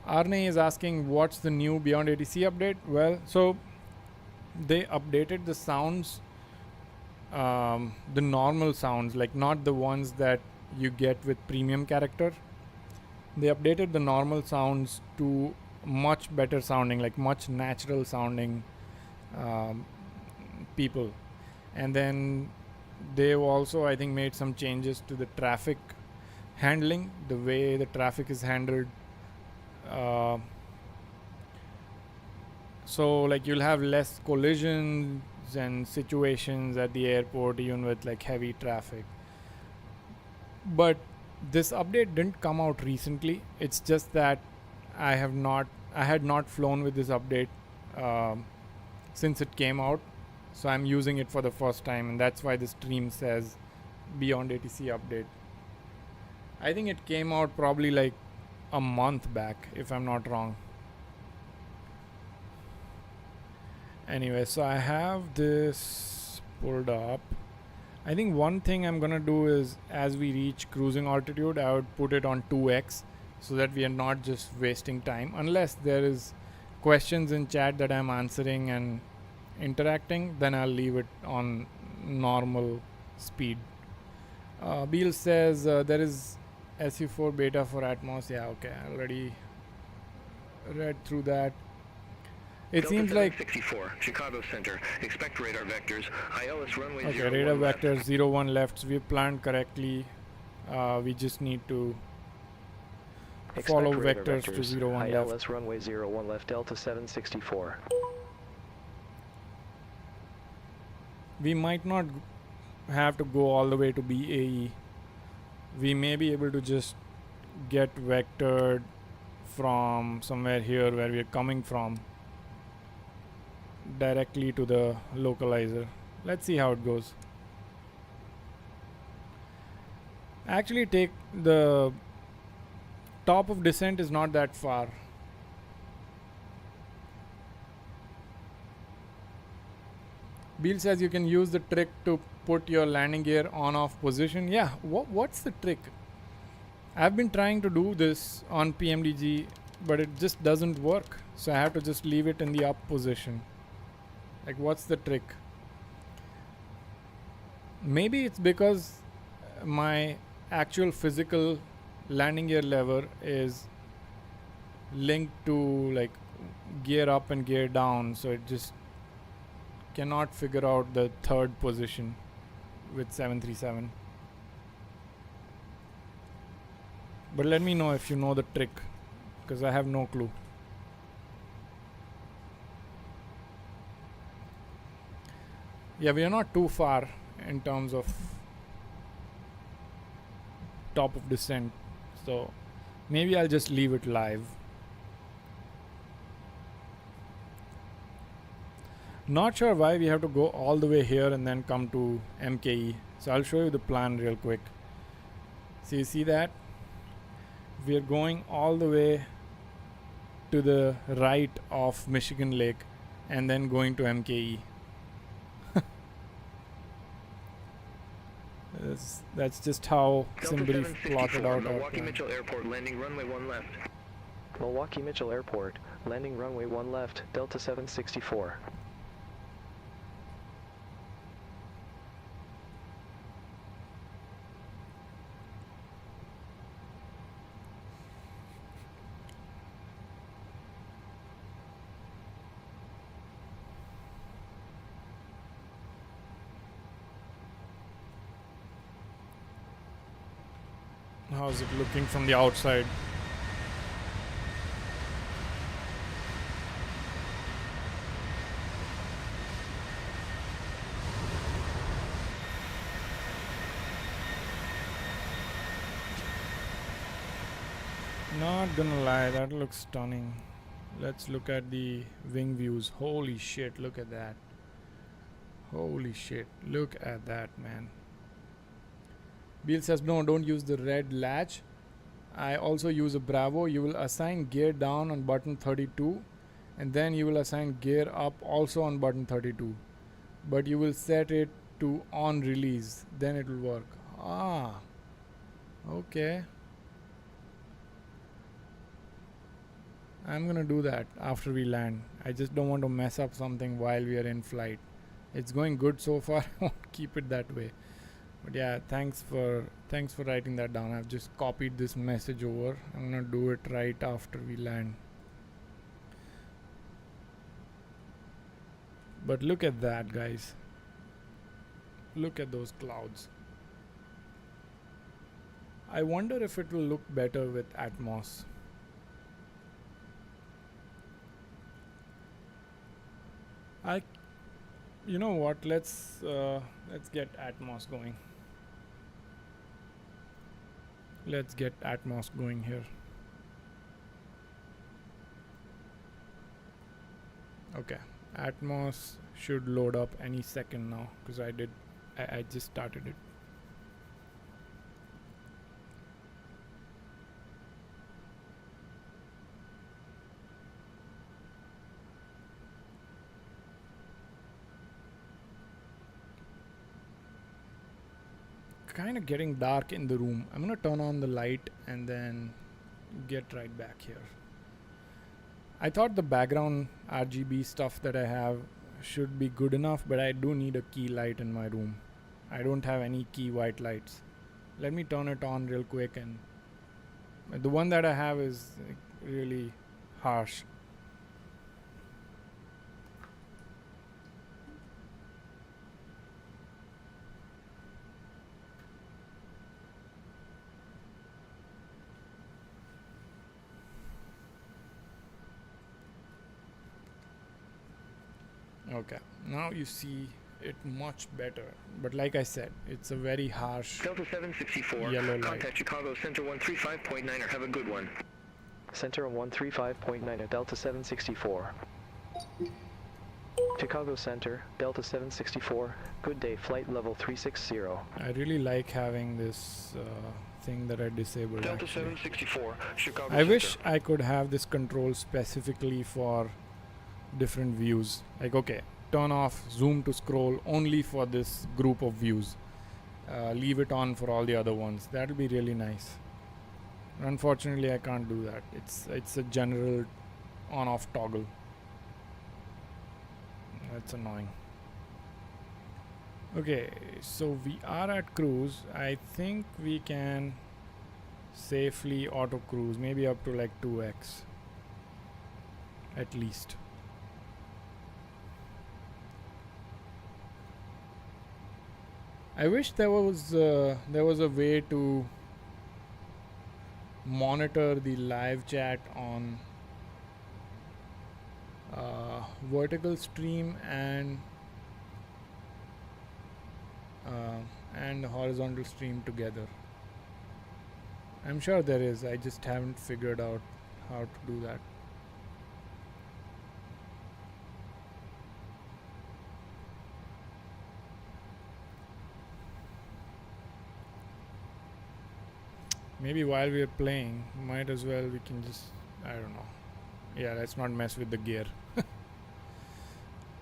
Arne is asking what's the new Beyondatc update. Well, so they updated the sounds, the normal sounds, like not the ones that you get with premium character. They updated the normal sounds to much better sounding, like much natural sounding people. And then they've also, I think, made some changes to the traffic handling, the way the traffic is handled. So like you'll have less collisions and situations at the airport, even with like heavy traffic. But this update didn't come out recently. It's just that I had not flown with this update since it came out, so I'm using it for the first time, and that's why the stream says Beyondatc update. I think it came out probably like a month back, if I'm not wrong. Anyway, so I have this pulled up. I think one thing I'm gonna do is, as we reach cruising altitude, I would put it on 2x so that we are not just wasting time, unless there is questions in chat that I'm answering and interacting, then I'll leave it on normal speed. Beal says there is SU4 beta for Atmos. Yeah, okay, I already read through that. It Delta seems like 764, Chicago Center. Expect radar vectors. ILS runway okay, 01 radar left. vector 01 left. So we've planned correctly. We just need to follow Expect radar vectors to 01 left. ILS runway 01 left, Delta 764. We might not have to go all the way to BAE. We may be able to just get vectored from somewhere here where we're coming from directly to the localizer. Let's see how it goes. Actually, take the top of descent is not that far. Beal says you can use the trick to put your landing gear on off position. Yeah, what's the trick? I've been trying to do this on Pmdg, but it just doesn't work. So I have to just leave it in the up position. Like, what's the trick? Maybe it's because my actual physical landing gear lever is linked to like gear up and gear down, so it just cannot figure out the third position with 737. But let me know if you know the trick, because I have no clue. Yeah, we are not too far in terms of top of descent, so maybe I'll just leave it live. Not sure why we have to go all the way here and then come to MKE. So I'll show you the plan real quick. So you see that? We are going all the way to the right of Michigan Lake and then going to MKE. That's just how Delta Simbrief 764, plotted out our Milwaukee plan. Mitchell Airport landing runway 1 left. Milwaukee Mitchell Airport, landing runway 1 left, Delta 764. How's it looking from the outside? Not gonna lie, that looks stunning. Let's look at the wing views. Holy shit, look at that. Holy shit, look at that, man. Bill says, no, don't use the red latch. I also use a Bravo. You will assign gear down on button 32, and then you will assign gear up also on button 32. But you will set it to on release, then it will work. Ah, okay. I'm gonna do that after we land. I just don't want to mess up something while we are in flight. It's going good so far. I won't keep it that way. But yeah, thanks for writing that down. I've just copied this message over. I'm gonna do it right after we land. But look at that, guys. Look at those clouds. I wonder if it will look better with Atmos. You know what? Let's get Atmos going. Let's get Atmos going here. Okay, Atmos should load up any second now because I just started it. Kind of getting dark in the room. I'm gonna turn on the light and then get right back here. I thought the background RGB stuff that I have should be good enough, but I do need a key light in my room. I don't have any key white lights. Let me turn it on real quick, and the one that I have is really harsh. Okay, now you see it much better, but like I said, it's a very harsh Delta 764, yellow light. contact Chicago Center 135.9 or have a good one. Center 135.9 at Delta 764. Chicago Center, Delta 764, good day, flight level 360. I really like having this thing that I disabled. Delta Actually, 764, Chicago I wish Center. I could have this control specifically for different views. Like, okay, turn off zoom to scroll only for this group of views. Leave it on for all the other ones. That'll be really nice. Unfortunately, I can't do that. It's a general on-off toggle. That's annoying. Okay, so we are at cruise. I think we can safely auto cruise, maybe up to like 2x at least. I wish there was a way to monitor the live chat on vertical stream and horizontal stream together. I'm sure there is. I just haven't figured out how to do that. Maybe while we are playing, might as well we can just, I don't know. Yeah, let's not mess with the gear.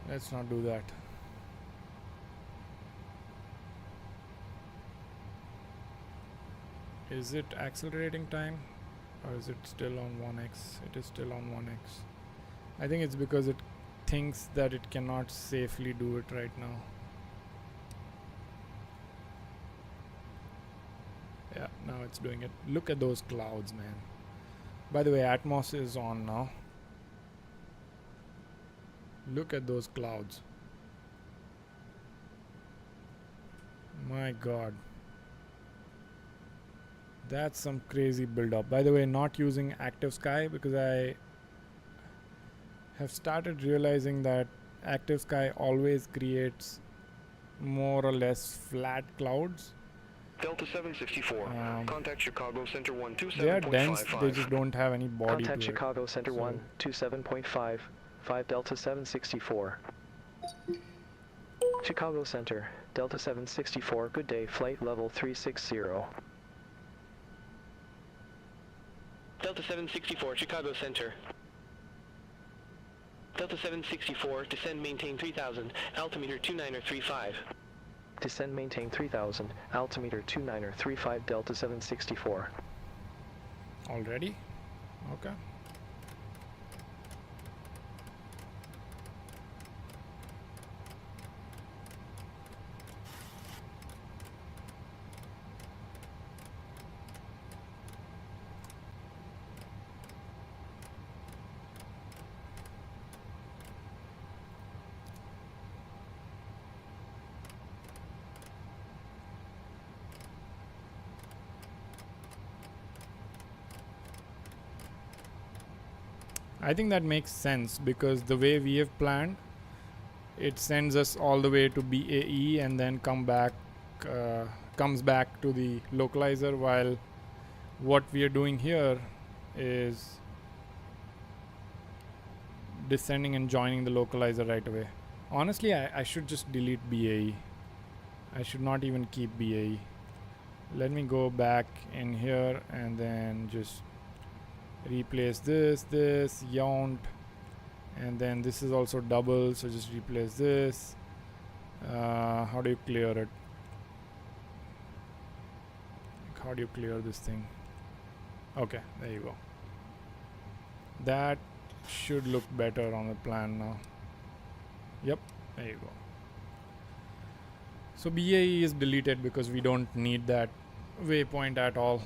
Let's not do that. Is it accelerating time? Or is it still on 1x? It is still on 1x. I think it's because it thinks that it cannot safely do it right now. Yeah, now it's doing it. Look at those clouds, man. By the way, Atmos is on now. Look at those clouds. My God. That's some crazy build up. By the way, not using active sky because I have started realizing that active sky always creates more or less flat clouds. Delta 764. Contact Chicago Center they are dense, they 127.55. just don't have any body Contact to Chicago Center So- 127.5, 5 Delta 764. Chicago Center, Delta 764, good day, flight level 360. Delta 764, Chicago Center. Delta 764, descend maintain 3000, altimeter 2935. Descend maintain 3000, altimeter 2935, Delta 764. already. Okay. I think that makes sense because the way we have planned, it sends us all the way to BAE and then comes back to the localizer, while what we are doing here is descending and joining the localizer right away. Honestly, I should just delete BAE. I should not even keep BAE. Let me go back in here and then just replace this, yaunt, and then this is also double, so just replace this. How do you clear it? How do you clear this thing? Okay, there you go. That should look better on the plan now. Yep, there you go. So BAE is deleted because we don't need that waypoint at all.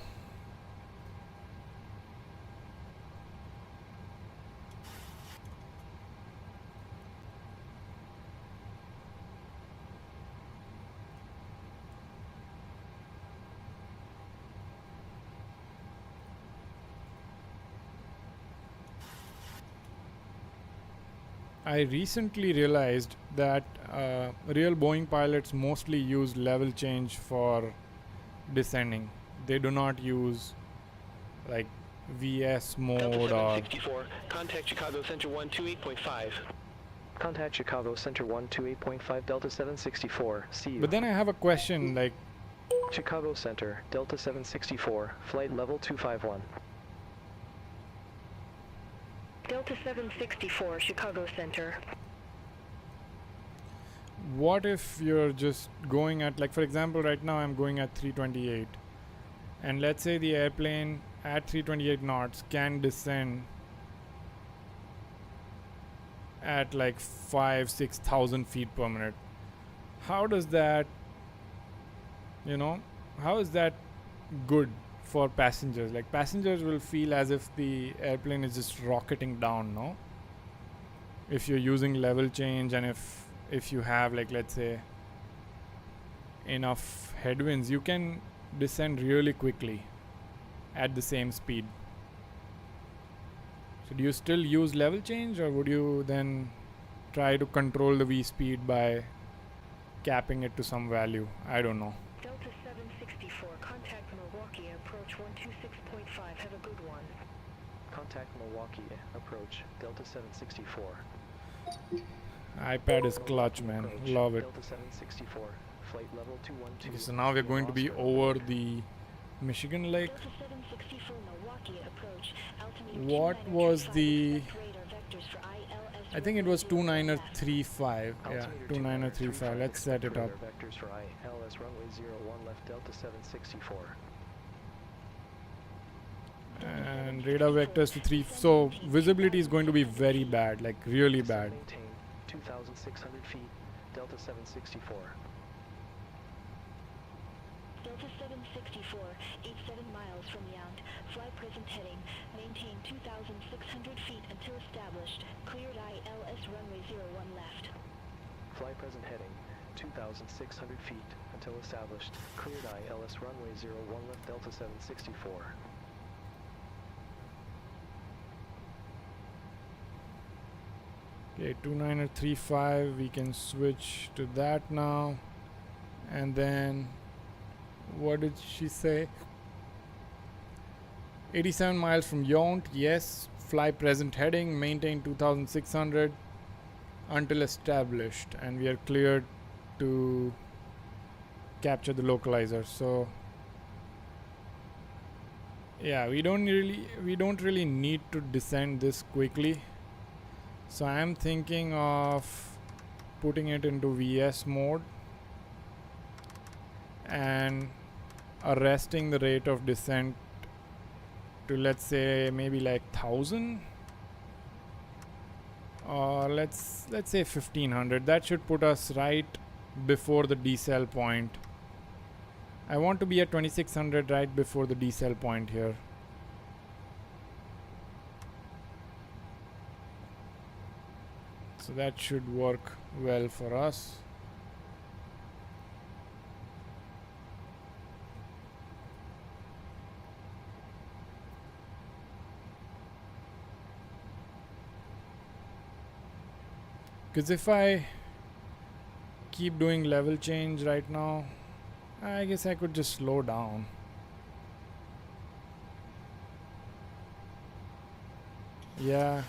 I recently realized that real Boeing pilots mostly use level change for descending. They do not use like VS Delta mode or 764, contact Chicago Center 128.5. Contact Chicago Center 128.5, Delta 764, see you. But then I have a question, like Chicago Center, Delta 764, flight level 251. Delta 764, Chicago Center. what if you're just going at, like for example right now I'm going at 328, and let's say the airplane at 328 knots can descend at like 5,000-6,000 feet per minute. How does that, how is that good for passengers? Like passengers will feel as if the airplane is just rocketing down, no? If you're using level change, and if you have, like, let's say enough headwinds, you can descend really quickly at the same speed. So do you still use level change, or would you then try to control the V speed by capping it to some value? I don't know. Delta 764, contact Milwaukee, approach 126.5, have a good one. Contact Milwaukee, approach, Delta 764. iPad is clutch, man. Approach, Love it. Delta 764, flight level 212. Okay, so now we're going to be over the Michigan Lake. Delta 764, Milwaukee, approach, altimeter What 2935, was the... expect radar vectors for ILS I think it was 0 left. 2935. Yeah, Altimeter 2935. Let's set it up. radar vectors for ILS runway 01 left, Delta 764. And radar vectors to 3. So visibility is going to be very bad, like really bad. Maintain 2,600 feet, Delta 764. Delta 764, 87 miles from Yount. Fly present heading. Maintain 2,600 feet until established. Cleared ILS runway 01 left. Fly present heading 2,600 feet until established. Cleared ILS runway 01 left, Delta 764. Okay, 2935. We can switch to that now, and then What did she say? 87 miles from Yount. Yes. Fly present heading. Maintain 2600 until established, and we are cleared to capture the localizer. So yeah, we don't really need to descend this quickly. So I'm thinking of putting it into VS mode and arresting the rate of descent to, let's say, maybe like 1000, or let's say 1500. That should put us right before the decel point. I want to be at 2600 right before the decel point here. So that should work well for us. Because if I keep doing level change right now, I guess I could just slow down. Yeah,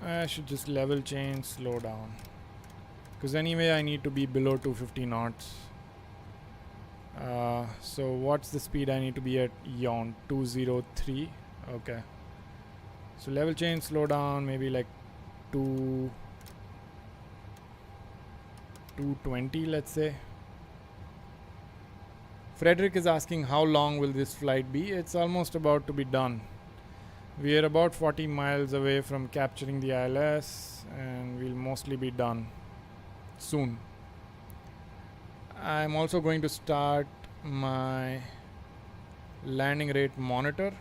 I should just level change, slow down. Because anyway, I need to be below 250 knots. So what's the speed I need to be at Yount? 203. Okay. So level change, slow down, maybe like 220, let's say. Frederick is asking how long will this flight be. It's almost about to be done. We are about 40 miles away from capturing the ILS, and we'll mostly be done soon. I'm also going to start my landing rate monitor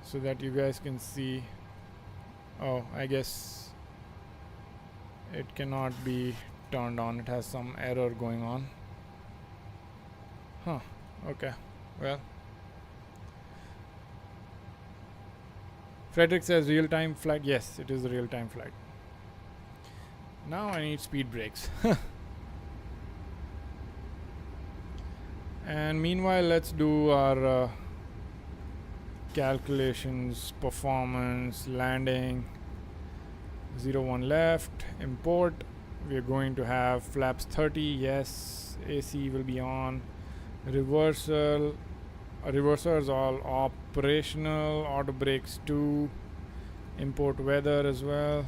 so that you guys can see. Oh, I guess it cannot be turned on. It has some error going on. Huh. Okay. Well, Frederick says real-time flight. Yes, it is a real-time flight. Now I need speed brakes. And meanwhile, let's do our calculations, performance, landing. 01 left, import. We are going to have flaps 30. Yes, AC will be on. Reversal. Reverser is all operational. Auto brakes 2. Import weather as well.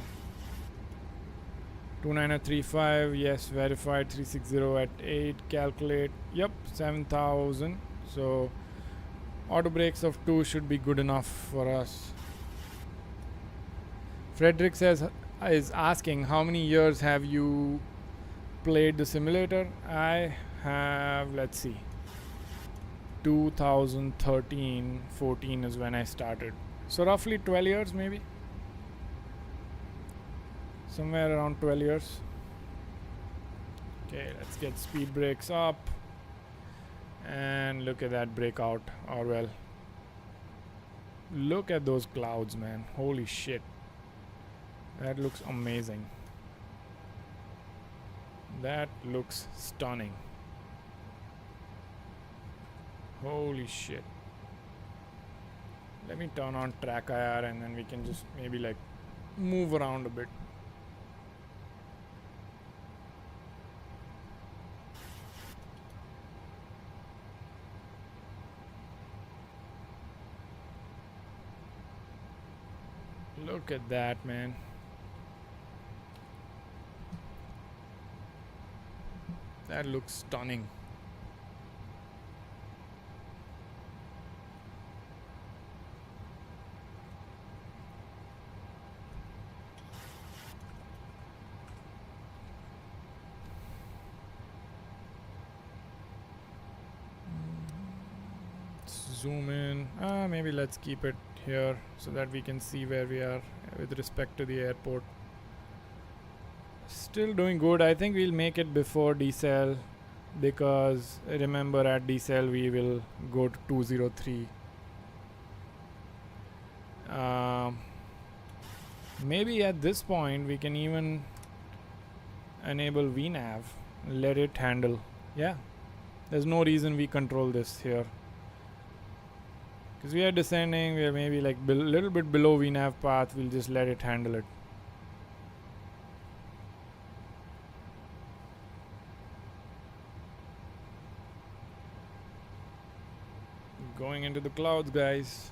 2935. Yes, verified. 360 at 8. Calculate. Yep, 7000. So auto brakes of 2 should be good enough for us. Frederick is asking how many years have you played the simulator. I have, let's see, 2013-14 is when I started, so roughly 12 years, maybe somewhere around 12 years. Okay, let's get speed brakes up, and look at that breakout. Or well, look at those clouds, man. Holy shit, that looks amazing. That looks stunning. Holy shit. Let me turn on track IR and then we can just maybe like move around a bit. Look at that, man. That looks stunning. Zoom in. Maybe let's keep it here so that we can see where we are with respect to the airport. Still doing good. I think we'll make it before decel, because remember at decel we will go to 203. Maybe at this point we can even enable VNav, let it handle. Yeah, There's no reason we control this here. Because we are descending, we are maybe like a little bit below VNav path, we'll just let it handle it. Going into the clouds, guys.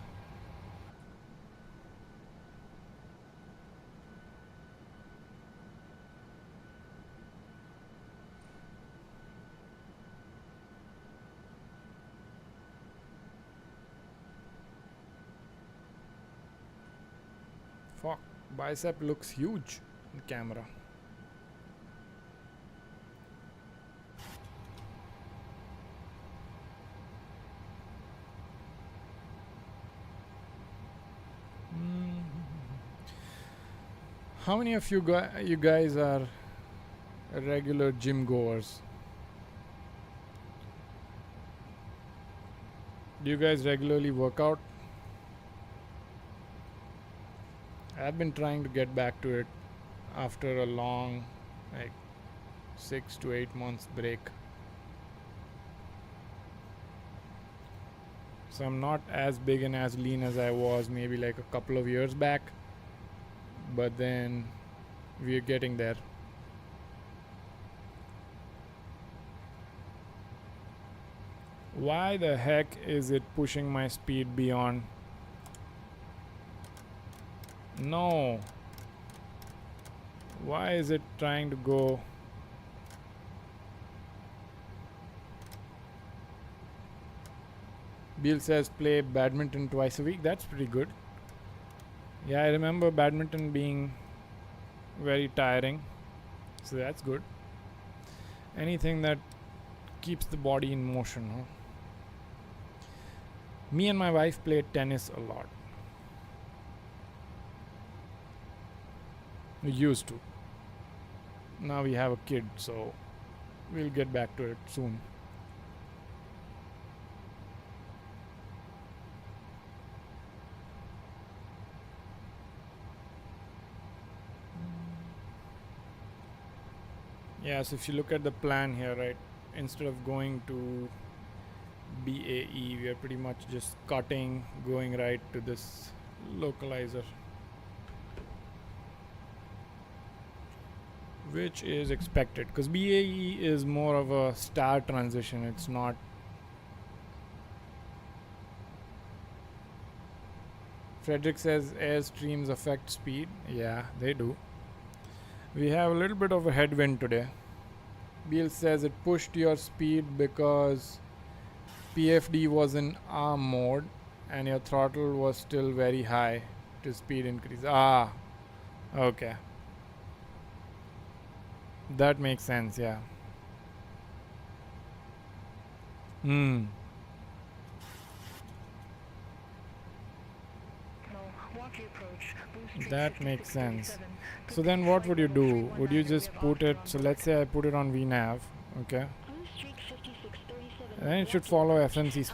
Fuck, bicep looks huge in camera. How many of you guys are regular gym goers? Do you guys regularly work out? I've been trying to get back to it after a long, like 6 to 8 months break. So I'm not as big and as lean as I was maybe like a couple of years back. But then we're getting there. Why the heck is it pushing my speed beyond? No. Why is it trying to go? Bill says play badminton twice a week. That's pretty good. Yeah, I remember badminton being very tiring, so that's good. Anything that keeps the body in motion, huh? Me and my wife played tennis a lot. We used to. Now we have a kid, so we'll get back to it soon. Yeah, so if you look at the plan here, right, instead of going to BAE, we are pretty much just cutting, going right to this localizer, which is expected because BAE is more of a star transition. It's not. Frederick says airstreams affect speed. Yeah, they do. We have a little bit of a headwind today. Beal says it pushed your speed because PFD was in ARM mode and your throttle was still very high to speed increase. Ah, okay. That makes sense, yeah. That makes sense. So then what would you do? Would you just put it, so let's say I put it on VNav, okay? And then it should follow FMC.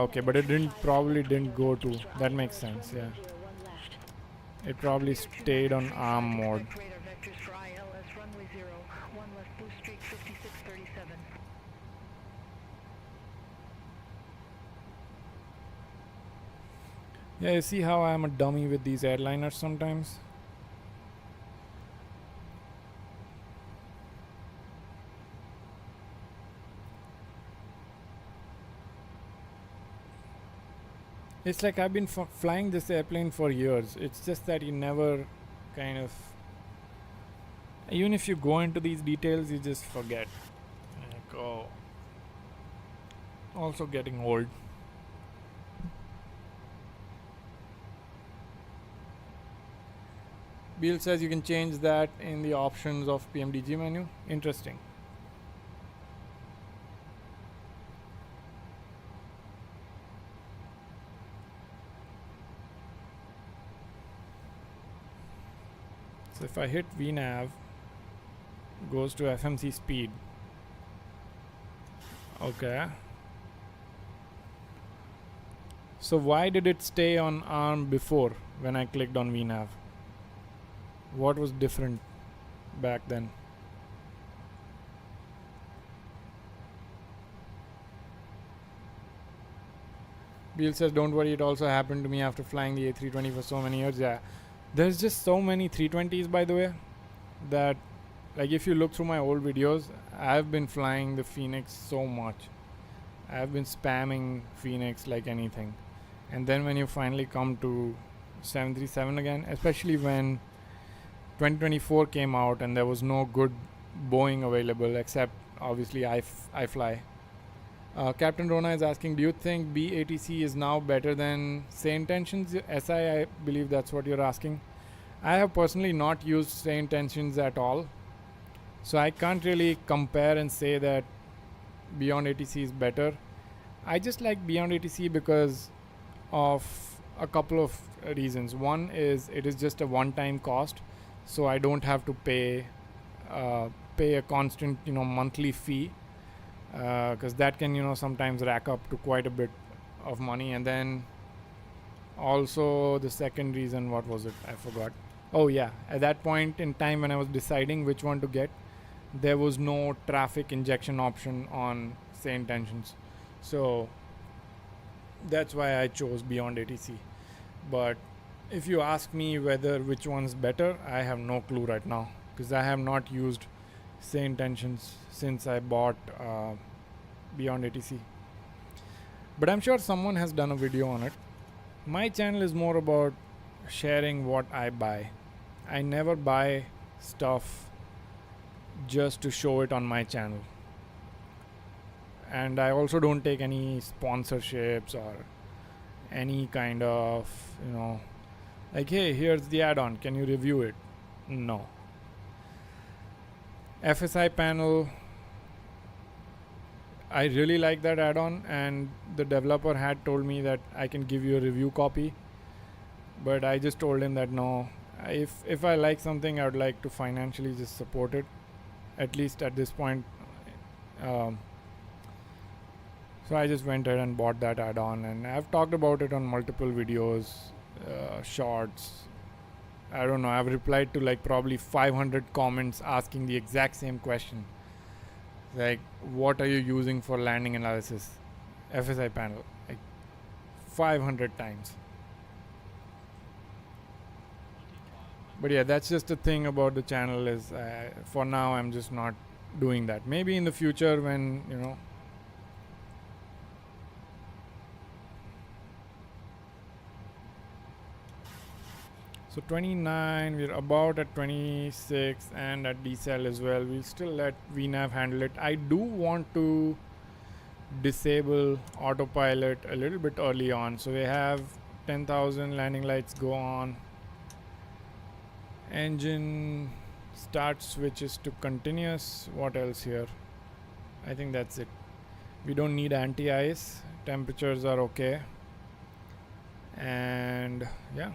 Okay, but it probably didn't go to, that makes sense, yeah. It probably stayed on ARM mode. Yeah, you see how I'm a dummy with these airliners sometimes? It's like I've been flying this airplane for years. It's just that you never kind of... Even if you go into these details, you just forget. Like, oh. Also getting old. Bill says you can change that in the options of Pmdg menu. Interesting. So if I hit VNav, goes to FMC speed. Okay. So why did it stay on ARM before when I clicked on VNav? What was different back then? Bill says, don't worry, it also happened to me after flying the A320 for so many years. Yeah, there's just so many 320s, by the way, that like if you look through my old videos, I've been flying the Phoenix so much. I've been spamming Phoenix like anything. And then when you finally come to 737 again, especially when 2024 came out and there was no good Boeing available except obviously iFly. Captain Rona is asking, do you think BATC is now better than Say Intentions? SI, I believe that's what you're asking. I have personally not used Say Intentions at all, so I can't really compare and say that Beyondatc is better. I just like Beyondatc because of a couple of reasons. One is it is just a one-time cost, so I don't have to pay a constant monthly fee, because that can sometimes rack up to quite a bit of money. And then also the second reason, what was it? I forgot. Oh yeah, at that point in time when I was deciding which one to get, there was no traffic injection option on Say Intentions, so that's why I chose Beyondatc. But if you ask me whether which one's better, I have no clue right now, because I have not used Say Intentions since I bought Beyondatc. But I'm sure someone has done a video on it. My channel is more about sharing what I buy. I never buy stuff just to show it on my channel. And I also don't take any sponsorships or any kind of, like, hey, here's the add-on, can you review it? No. FSI panel, I really like that add-on, and the developer had told me that I can give you a review copy, but I just told him that no, if I like something, I would like to financially just support it, at least at this point. So I just went ahead and bought that add-on, and I've talked about it on multiple videos, shorts. I don't know, I've replied to like probably 500 comments asking the exact same question. Like, what are you using for landing analysis? FSI panel. Like 500 times. But yeah, that's just the thing about the channel is for now I'm just not doing that. Maybe in the future when, So 29, we're about at 26, and at decel as well. We'll still let VNav handle it. I do want to disable autopilot a little bit early on. So we have 10,000 landing lights go on. Engine start switches to continuous. What else here? I think that's it. We don't need anti-ice. Temperatures are okay. And yeah.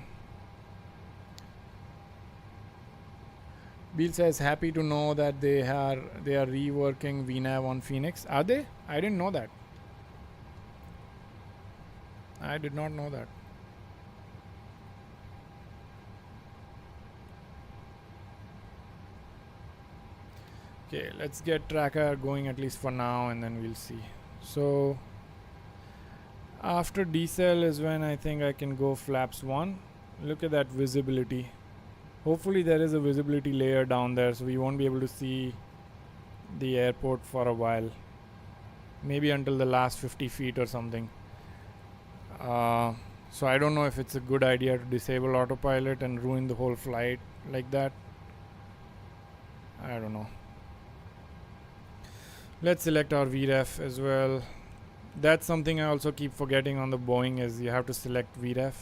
Bill says, happy to know that they are reworking VNav on Phoenix. Are they? I didn't know that. I did not know that. Okay, let's get tracker going at least for now, and then we'll see. So after decel is when I think I can go flaps 1. Look at that visibility. Hopefully there is a visibility layer down there, so we won't be able to see the airport for a while. Maybe until the last 50 feet or something. So I don't know if it's a good idea to disable autopilot and ruin the whole flight like that. I don't know. Let's select our VREF as well. That's something I also keep forgetting on the Boeing, is you have to select VREF.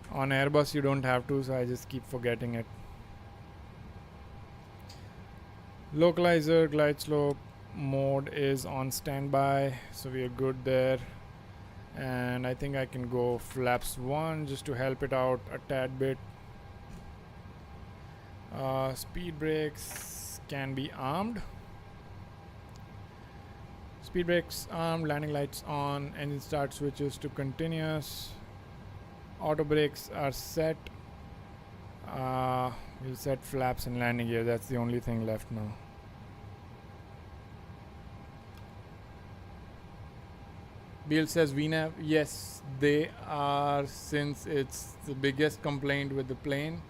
On Airbus you don't have to, so I just keep forgetting it. Localizer glide slope mode is on standby, so we are good there. And I think I can go flaps 1 just to help it out a tad bit. Speed brakes can be armed. Speed brakes armed, landing lights on, engine start switches to continuous. Auto brakes are set. We'll set flaps and landing gear. That's the only thing left now. Bill says VNAV. Yes, they are, since it's the biggest complaint with the plane.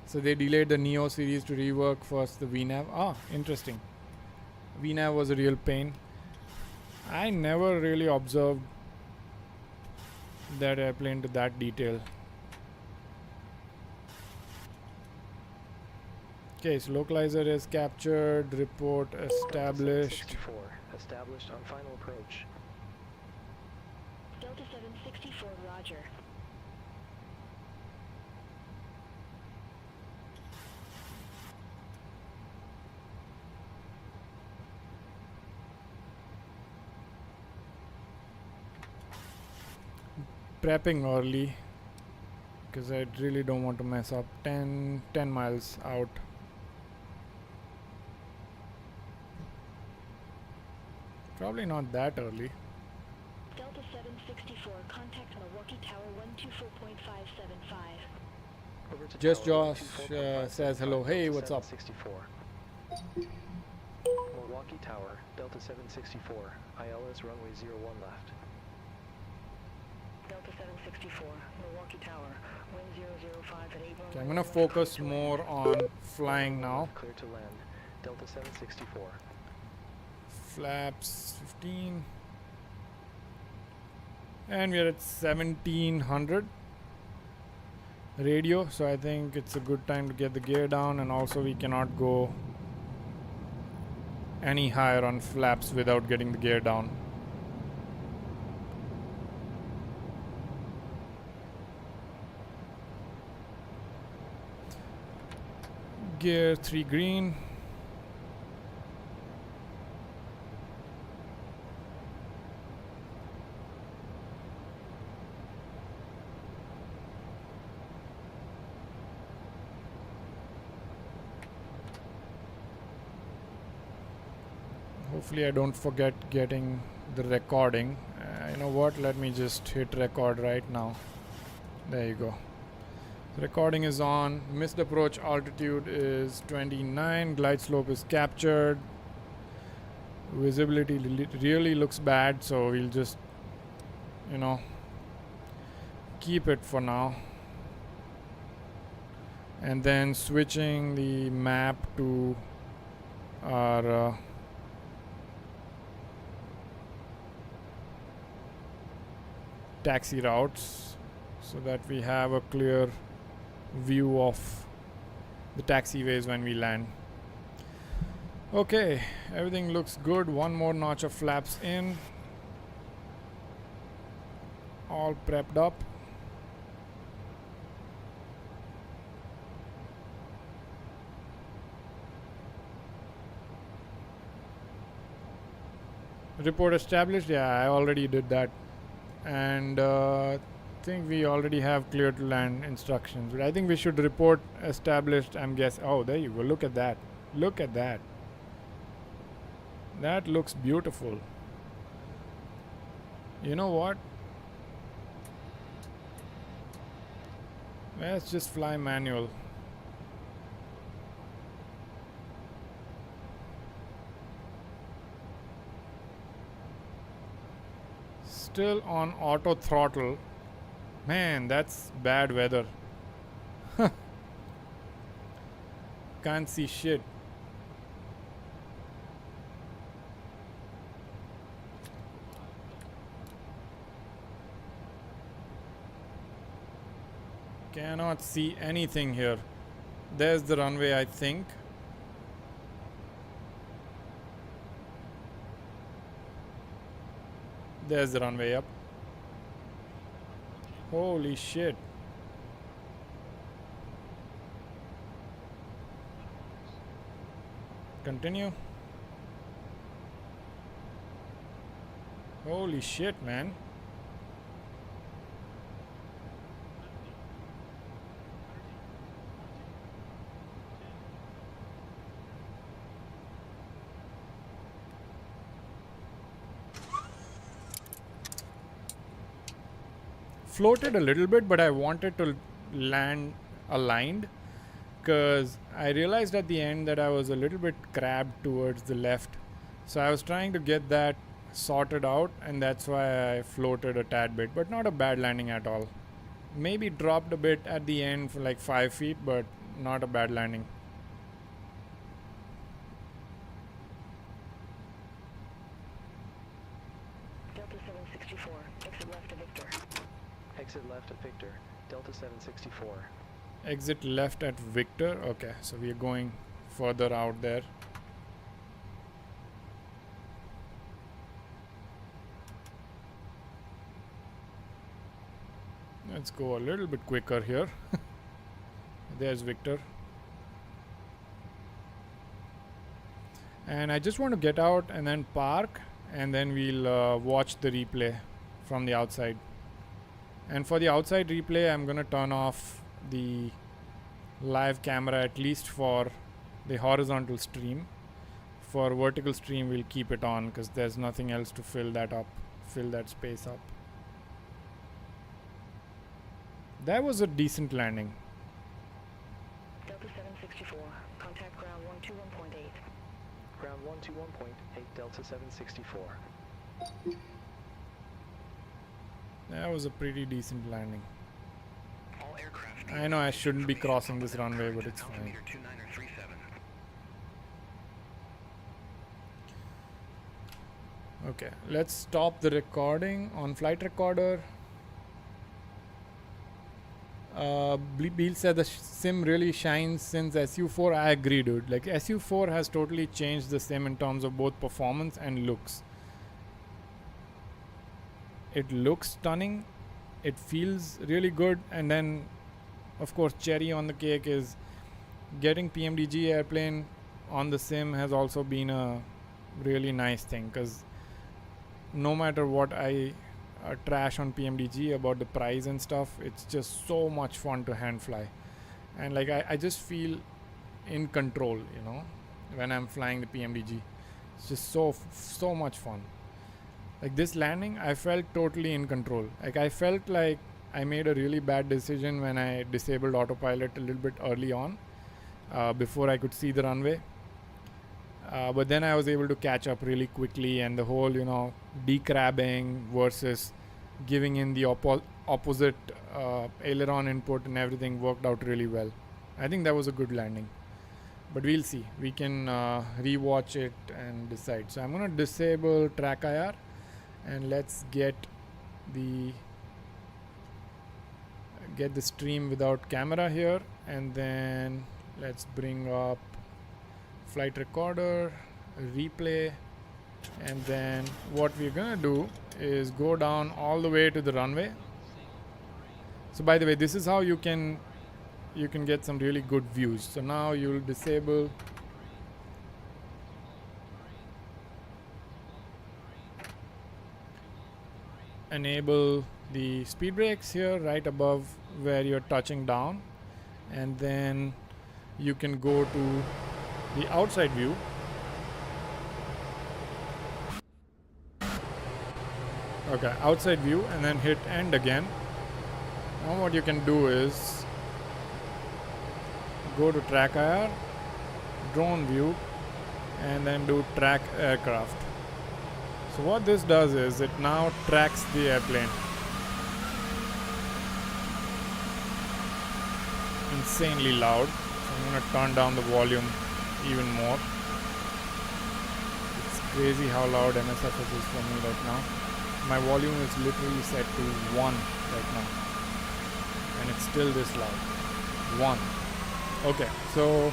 So they delayed the Neo series to rework first the VNAV. Ah, interesting. VNAV was a real pain. I never really observed that airplane to that detail. Okay, so localizer is captured, report established. 64, established on final approach. Delta 764, roger. Prepping early because I really don't want to mess up. 10 miles out. Probably not that early. Delta 764, contact Milwaukee Tower 124.575. Over to Just tower Josh 124.575, says hello. Hey, Delta what's up? 764. Milwaukee Tower, Delta 764, ILS runway 01 left. Delta 764, Milwaukee Tower, wind 005 at 8. Okay, I'm gonna focus more on flying now. Clear to land, Delta 764. Flaps 15. And we're at 1700 radio, so I think it's a good time to get the gear down, and also we cannot go any higher on flaps without getting the gear down. Gear 3 green. Hopefully I don't forget getting the recording. You know what, let me just hit record right now. There you go. The recording is on. Missed approach altitude is 29. Glide slope is captured. Visibility really looks bad, so we'll just, you know, keep it for now. And then switching the map to our taxi routes so that we have a clear view of the taxiways when we land. Okay, everything looks good. One more notch of flaps in. All prepped up. Report established. Yeah, I already did that. And I think we already have clear to land instructions, but I think we should report established. I'm guessing. Oh, there you go. Look at that. Look at that. That looks beautiful. You know what? Let's just fly manual. Still on auto throttle. Man, that's bad weather. Can't see shit. Cannot see anything here. There's the runway, I think. There's the runway up. Holy shit. Continue. Holy shit, man. Floated a little bit, but I wanted to land aligned because I realized at the end that I was a little bit crabbed towards the left. So I was trying to get that sorted out, and that's why I floated a tad bit, but not a bad landing at all. Maybe dropped a bit at the end for like 5 feet, but not a bad landing. Delta 764, exit left to Victor. Exit left at Victor, Delta 764. Exit left at Victor. Okay, so we are going further out there. Let's go a little bit quicker here. There's Victor. And I just want to get out and then park, and then we'll watch the replay from the outside. And for the outside replay, I'm gonna turn off the live camera, at least for the horizontal stream. For vertical stream, we'll keep it on because there's nothing else to fill that space up. That was a decent landing. Delta 764, contact ground 121.8. Ground 121.8, Delta 764. That was a pretty decent landing. All aircraft I know I shouldn't be crossing this runway, but it's fine. altimeter 2937. Okay, let's stop the recording on flight recorder. Beal said the sim really shines since SU4. I agree, dude. Like, SU4 has totally changed the sim in terms of both performance and looks. It looks stunning, it feels really good, and then of course cherry on the cake is getting Pmdg airplane on the sim has also been a really nice thing, because no matter what I trash on Pmdg about the price and stuff, it's just so much fun to hand fly, and like I just feel in control, you know, when I'm flying the Pmdg. It's just so much fun. Like this landing, I felt totally in control. Like I felt like I made a really bad decision when I disabled autopilot a little bit early on, before I could see the runway. But then I was able to catch up really quickly, and the whole, you know, decrabbing versus giving in the opposite aileron input and everything worked out really well. I think that was a good landing. But we'll see. We can rewatch it and decide. So I'm gonna disable track IR. And let's get the stream without camera here, and then let's bring up flight recorder, replay, and then what we're gonna do is go down all the way to the runway. So by the way, this is how you can get some really good views. So now you'll disable enable the speed brakes here right above where you're touching down, and then you can go to the outside view. Okay, outside view, and then hit end again. Now what you can do is go to track IR, drone view, and then do track aircraft. So what this does is it now tracks the airplane. Insanely loud. So I'm gonna turn down the volume even more. It's crazy how loud Msfs is for me right now. My volume is literally set to 1 right now, and it's still this loud. 1. Okay, so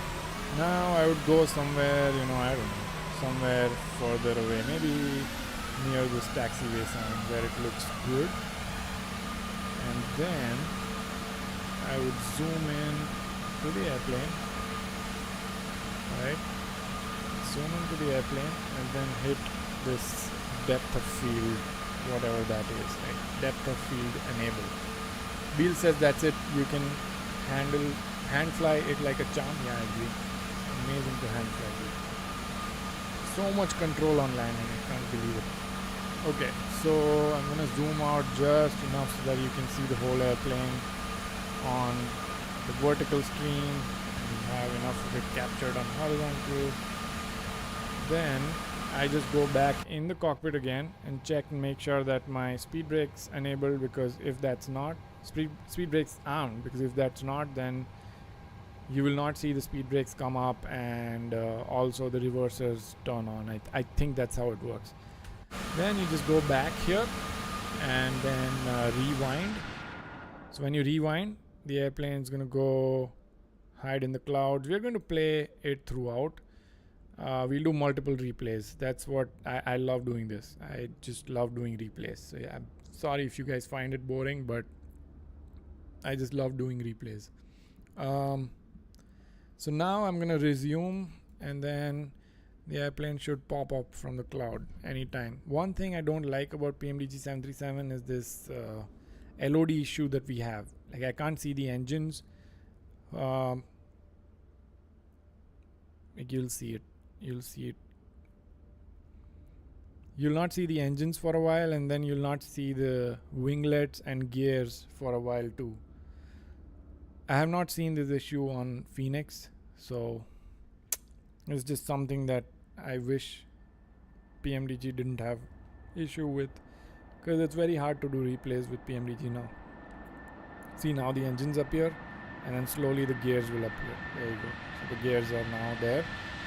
now I would go somewhere, you know, I don't know, somewhere further away, maybe near this taxiway sign where it looks good, and then I would zoom in to the airplane, right? Zoom into the airplane and then hit this depth of field, whatever that is, right? Depth of field enable. Beal says that's it. You can hand fly it like a charm. Yeah, I agree. Amazing to hand fly it. So much control on landing. I can't believe it. Okay, so I'm gonna zoom out just enough so that you can see the whole airplane on the vertical stream. We have enough of it captured on horizontal. Then I just go back in the cockpit again and check and make sure that my speed brakes enabled, because if that's not, speed brakes aren't, because if that's not, then you will not see the speed brakes come up, and also the reversers turn on. I think that's how it works. Then you just go back here and then rewind. So when you rewind, the airplane is going to go hide in the clouds. We're going to play it throughout. We'll do multiple replays. That's what I love doing this. I just love doing replays. So yeah, I'm sorry if you guys find it boring, but I just love doing replays. So now I'm gonna resume, and then the airplane should pop up from the cloud anytime. One thing I don't like about Pmdg 737 is this LOD issue that we have. Like, I can't see the engines. Like, you'll see it. You'll not see the engines for a while, and then you'll not see the winglets and gears for a while too. I have not seen this issue on Phoenix, so it's just something that I wish Pmdg didn't have issue with, because it's very hard to do replays with Pmdg now. See, now the engines appear, and then slowly the gears will appear. There you go. So the gears are now there,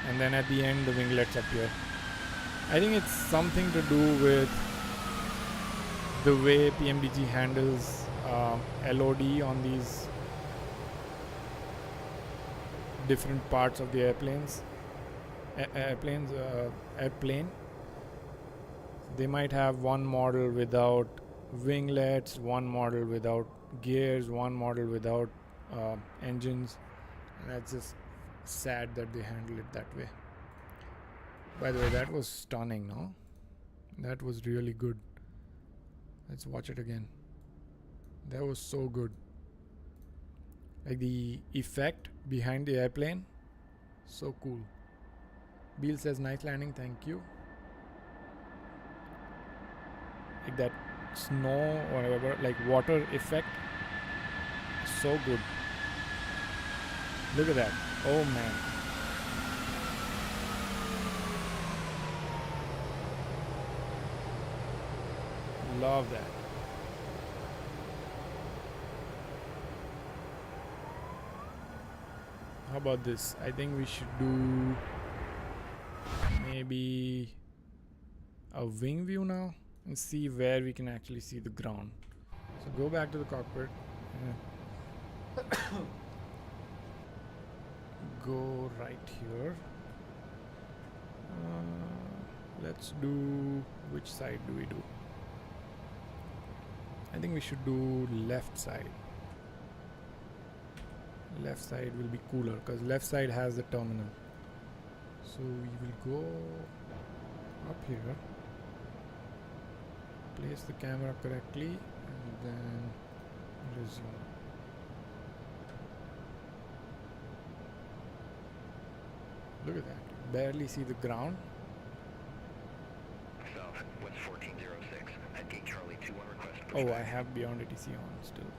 and then at the end the winglets appear. I think it's something to do with the way Pmdg handles LOD on these different parts of the airplane. They might have one model without winglets, one model without gears, one model without engines, and that's just sad that they handle it that way. By the way, that was stunning, no? That was really good. Let's watch it again. That was so good. Like, the effect behind the airplane, so cool. Beal says nice landing, thank you. Like that snow or whatever, like water effect, so good. Look at that. Oh man. Love that. How about this? I think we should do maybe a wing view now and see where we can actually see the ground. So go back to the cockpit. Go right here. Let's do, which side do we do? I think we should do left side. Left side will be cooler because left side has the terminal. So we will go up here, place the camera correctly, and then resume. Look at that. Barely see the ground. South, West 1406, at gate Charlie 21 request. Oh, I have Beyondatc on still.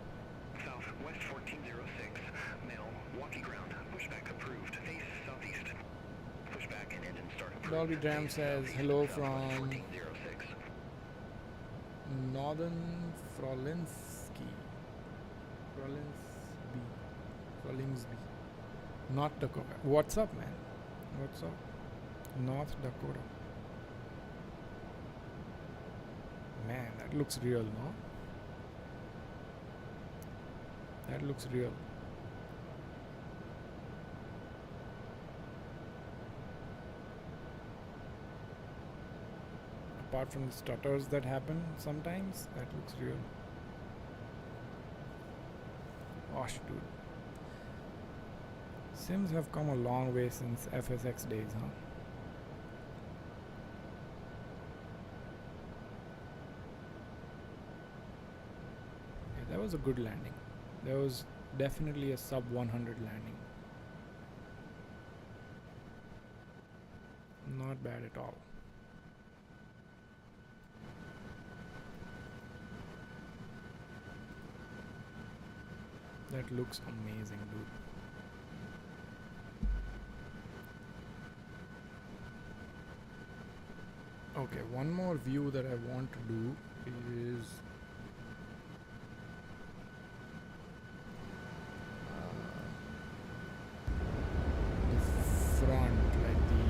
South, West 1406, mail, walkie ground, pushback approved, face southeast. Pushback and engine start approved. Dolby Dram says hello Southwest from 1406. Northern Frolinsby. North Dakota. What's up, man? What's up? North Dakota. Man, that looks real, no? That looks real. Apart from the stutters that happen sometimes, that looks real. Gosh, dude. Sims have come a long way since FSX days, huh? Yeah, that was a good landing. That was definitely a sub 100 landing. Not bad at all. That looks amazing, dude. Okay, one more view that I want to do is the front, like the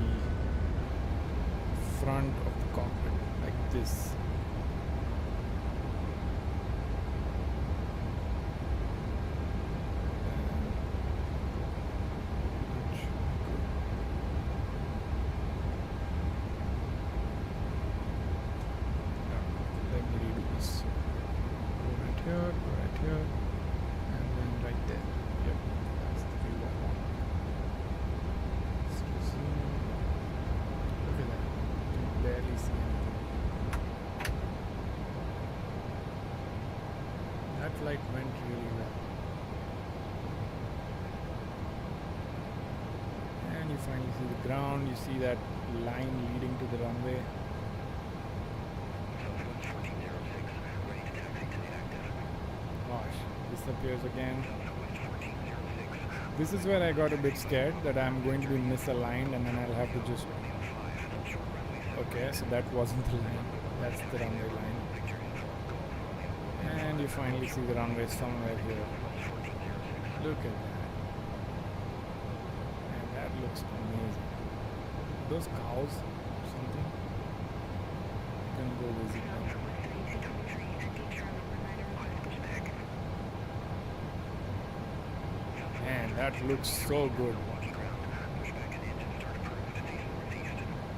front of the cockpit, like this. Let me redo this. Go right here, and then right there. Yep, that's the view I want. Let's resume. Look at that. You can barely see anything. That flight went really well. And you finally see the ground. You see that line leading to the runway. Southwest 1406, ready to taxi to the active. Gosh, disappears again. Southwest 1406, This is where I got a bit scared that I'm going to be misaligned and then I'll have to just... Romeo 5, short runway 7. Okay, so that wasn't the line. That's the runway line. Victor Info, Golf Romeo. And you finally see the runway somewhere here. Southwest 1406. Look at that. And that looks amazing. Those cows or something? You can go visit them. Man, that looks so good. Walkie ground. Pushback and engine start approved. Face northeast.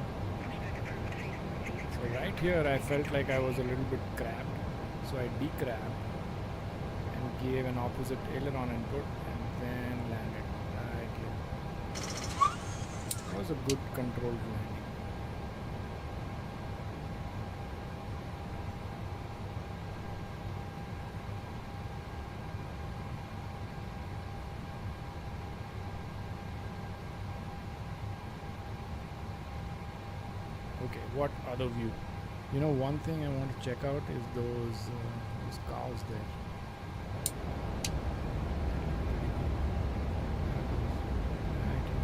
So right here I felt like I was a little bit crabbed. So I decrabbed and gave an opposite aileron input and then landed right here. That was a good controlled landing. Okay, what other view? You know, one thing I want to check out is those cows there. Right here.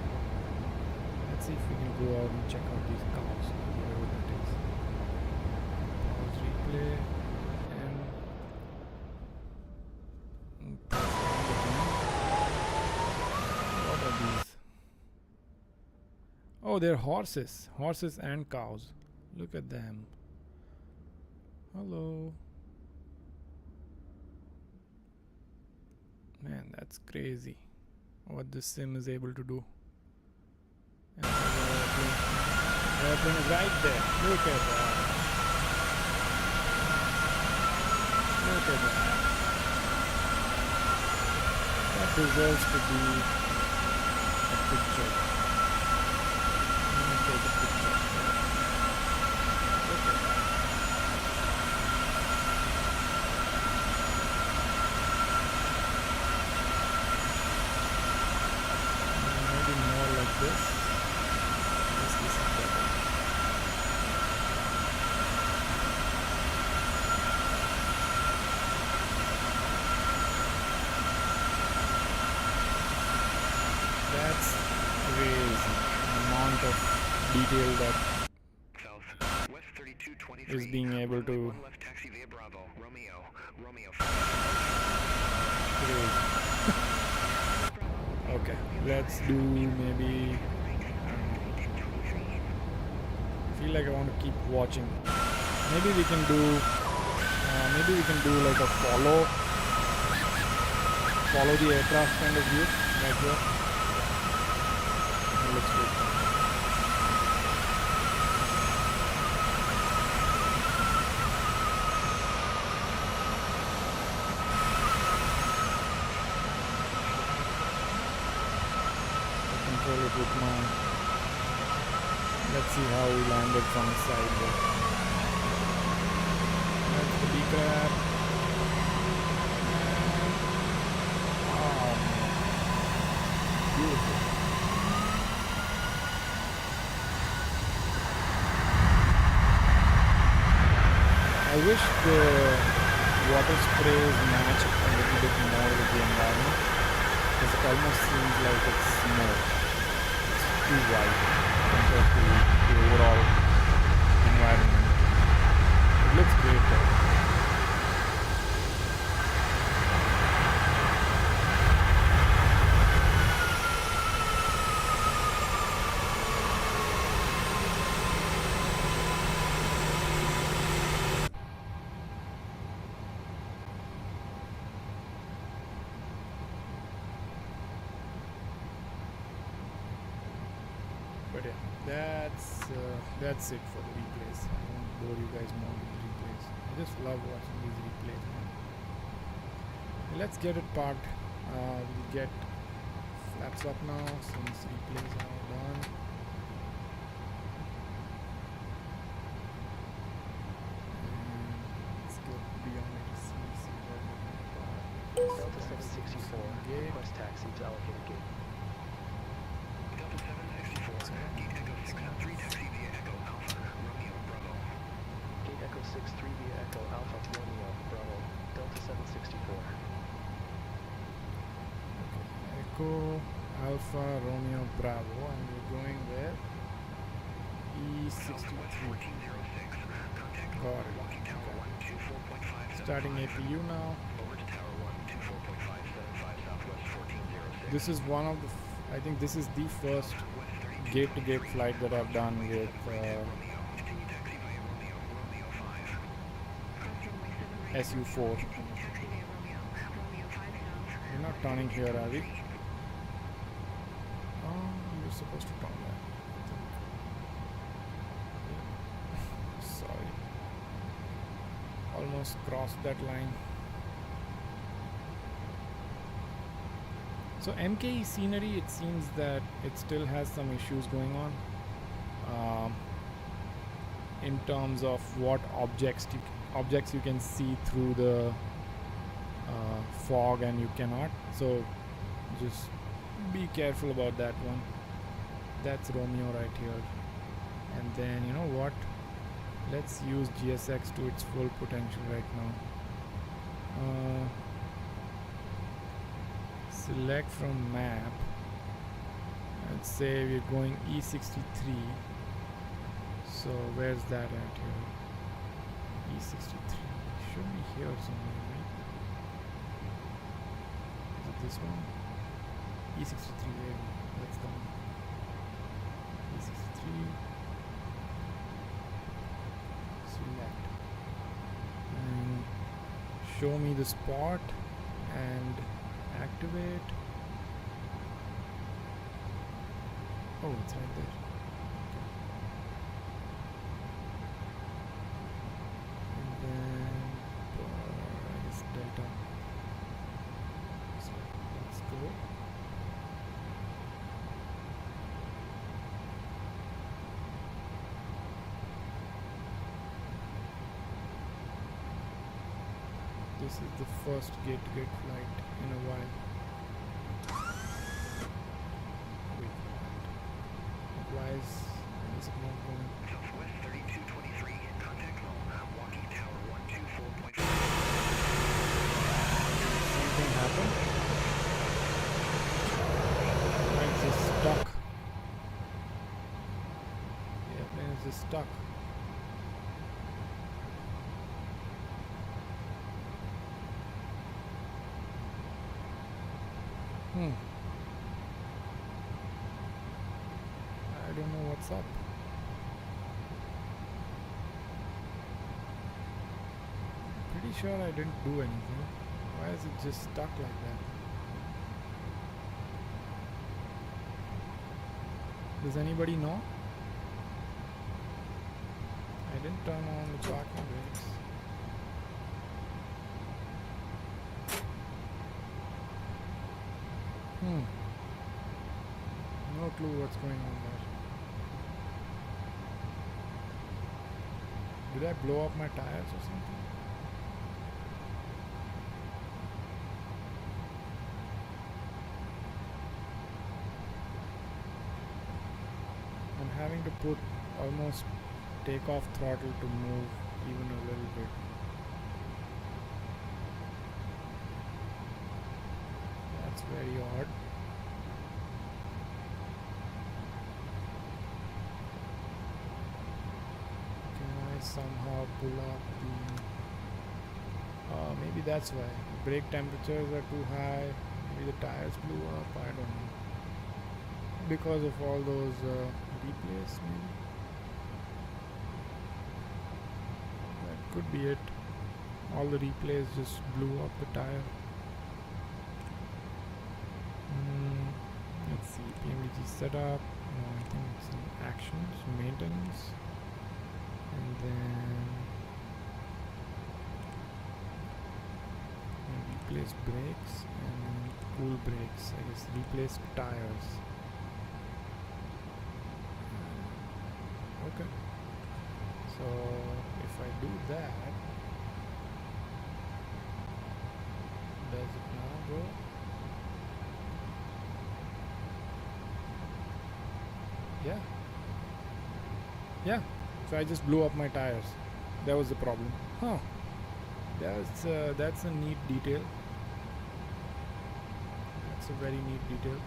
Let's see if we can go out and check out these cows, whatever that is. Pause replay and what are these? Oh, they're horses and cows. Look at them. Hello. Man, that's crazy what this sim is able to do. And the airplane is right there. Look at that. Look at that. That deserves to be a picture. Let me take a picture. Look at that. Maybe more like this. Just this better. That's crazy. Amount of detail that South. West 3223. is being able to... One left taxi via Bravo. Romeo. Romeo 5. Crazy. Okay, let's do maybe... feel like I want to keep watching. Maybe we can do like a follow the aircraft kind of view right here. That looks good. Control it with my... Let's see how we landed from the side there. That's the decrab. Oh, beautiful. I wish the water sprays match a little bit more with the environment, because it almost seems like it's small. It's too wide compared to the overall environment. environment. It looks great though. But yeah, that's it for the replays. I won't bore you guys more with the replays. I just love watching these replays, man. Let's get it parked. We'll get flaps up now since replays are done. And let's go beyond it to see what Delta 764, request taxi to allocated gate. Delta 764, Gate Echo 613, taxi via Echo Alpha, Romeo, Bravo. Gate Echo 63 via Echo Alpha Romeo Bravo. Delta 764. Echo Alpha Romeo Bravo, and we're going with Southwest E63. 1406, contact Got it. walking tower 124.575. Starting APU now. Over to tower 124.575, Southwest 1406. This is one of the I think this is the first West 32, gate-to-gate flight that I've done with Romeo. Continue taxi via Romeo, Romeo 5. SU4. We're not turning here, are we? Oh, you're supposed to turn that. Sorry. Almost crossed that line. So MKE scenery, it seems that it still has some issues going on in terms of what objects you can see through the fog and you cannot. So just be careful about that one. That's Romeo right here. And then you know what? Let's use GSX to its full potential right now. Select from map. Let's say we're going E63. So where's that at here? E63 should be here somewhere, right? Is it this one? E63 there. That's the one. E63. Select. And show me the spot and activate. Oh, it's right there. Okay. And then I guess delta. So let's go. This is the first gate-to-gate flight in a while. Wait, why is it not going? Southwest 3223, contact null, walking tower 124.5. Something happened? Why is this stuck? The airplane is just stuck. I don't know what's up. Pretty sure I didn't do anything. Why is it just stuck like that? Does anybody know? I didn't turn on the parking brakes. No clue what's going on there. Did I blow up my tires or something? I'm having to put almost takeoff throttle to move even a little bit. That's very odd. somehow pull up the maybe that's why the brake temperatures are too high. Maybe the tires blew up, I don't know, because of all those replays. Maybe that could be it. All the replays just blew up the tire. Let's see, Pmdg setup. No, I think it's in actions, maintenance, and then replace brakes and cool brakes. I guess replace tires. Okay. So if I do that, does it now go? Yeah, so I just blew up my tires. That was the problem. Huh. That's a neat detail. That's a very neat detail.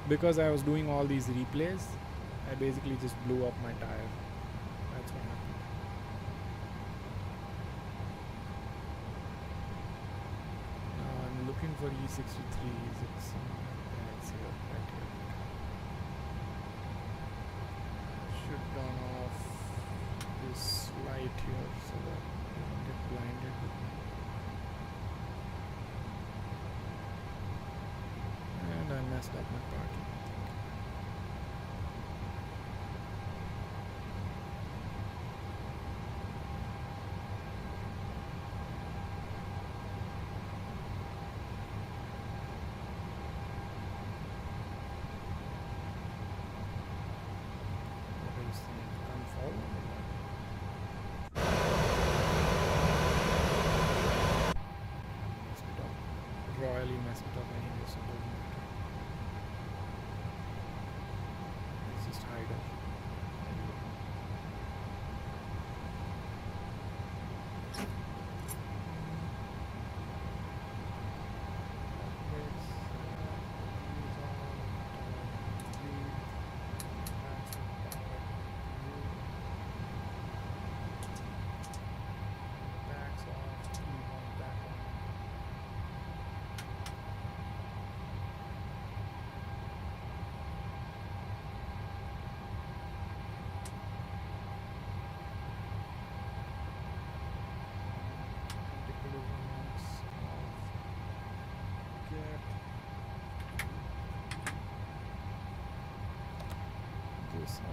Because I was doing all these replays, I basically just blew up my tire. That's what happened. Now I'm looking for E63s. It's here, right here. Should turn off this light here so that I don't get blinded with me. And I messed up my parking. Royally messed it up anyway, so it doesn't matter. Let's just hide it.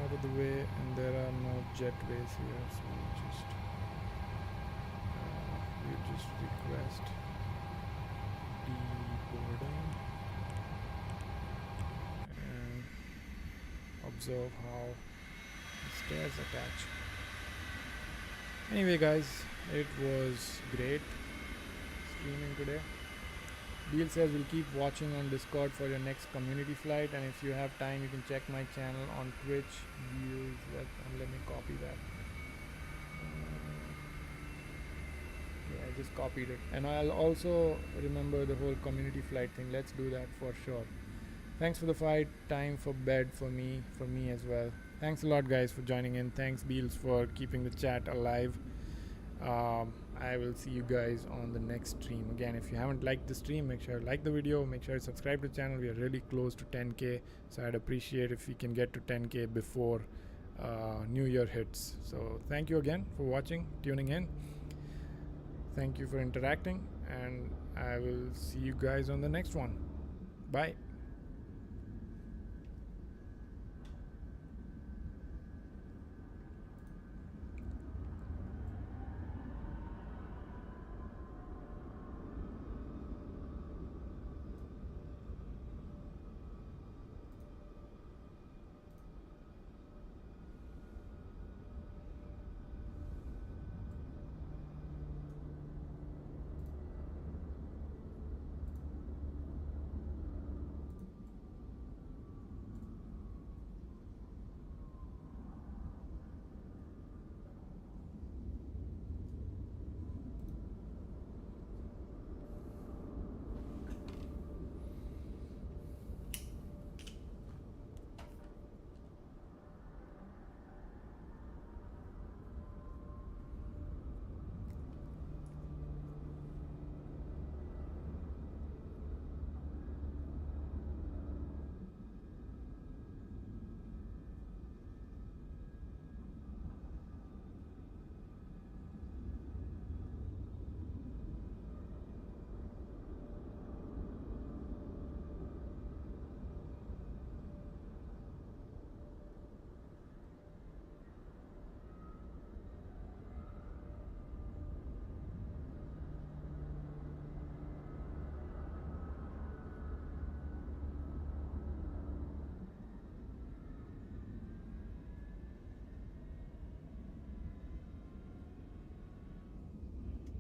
Out of the way, and there are no jetways here, so we just request deboarding and observe how the stairs attach. Anyway guys, it was great streaming today. Deal says we'll keep watching on Discord for your next community flight, and if you have time you can check my channel on Twitch. Let me copy that. Yeah, I just copied it, and I'll also remember the whole community flight thing. Let's do that for sure. Thanks for the fight. Time for bed for me as well. Thanks a lot guys for joining in. Thanks Beals for keeping the chat alive. I will see you guys on the next stream. Again, if you haven't liked the stream, make sure you like the video, make sure you subscribe to the channel. We are really close to 10k, so I'd appreciate if we can get to 10k before New Year hits. So thank you again for watching, tuning in. Thank you for interacting, and I will see you guys on the next one. Bye.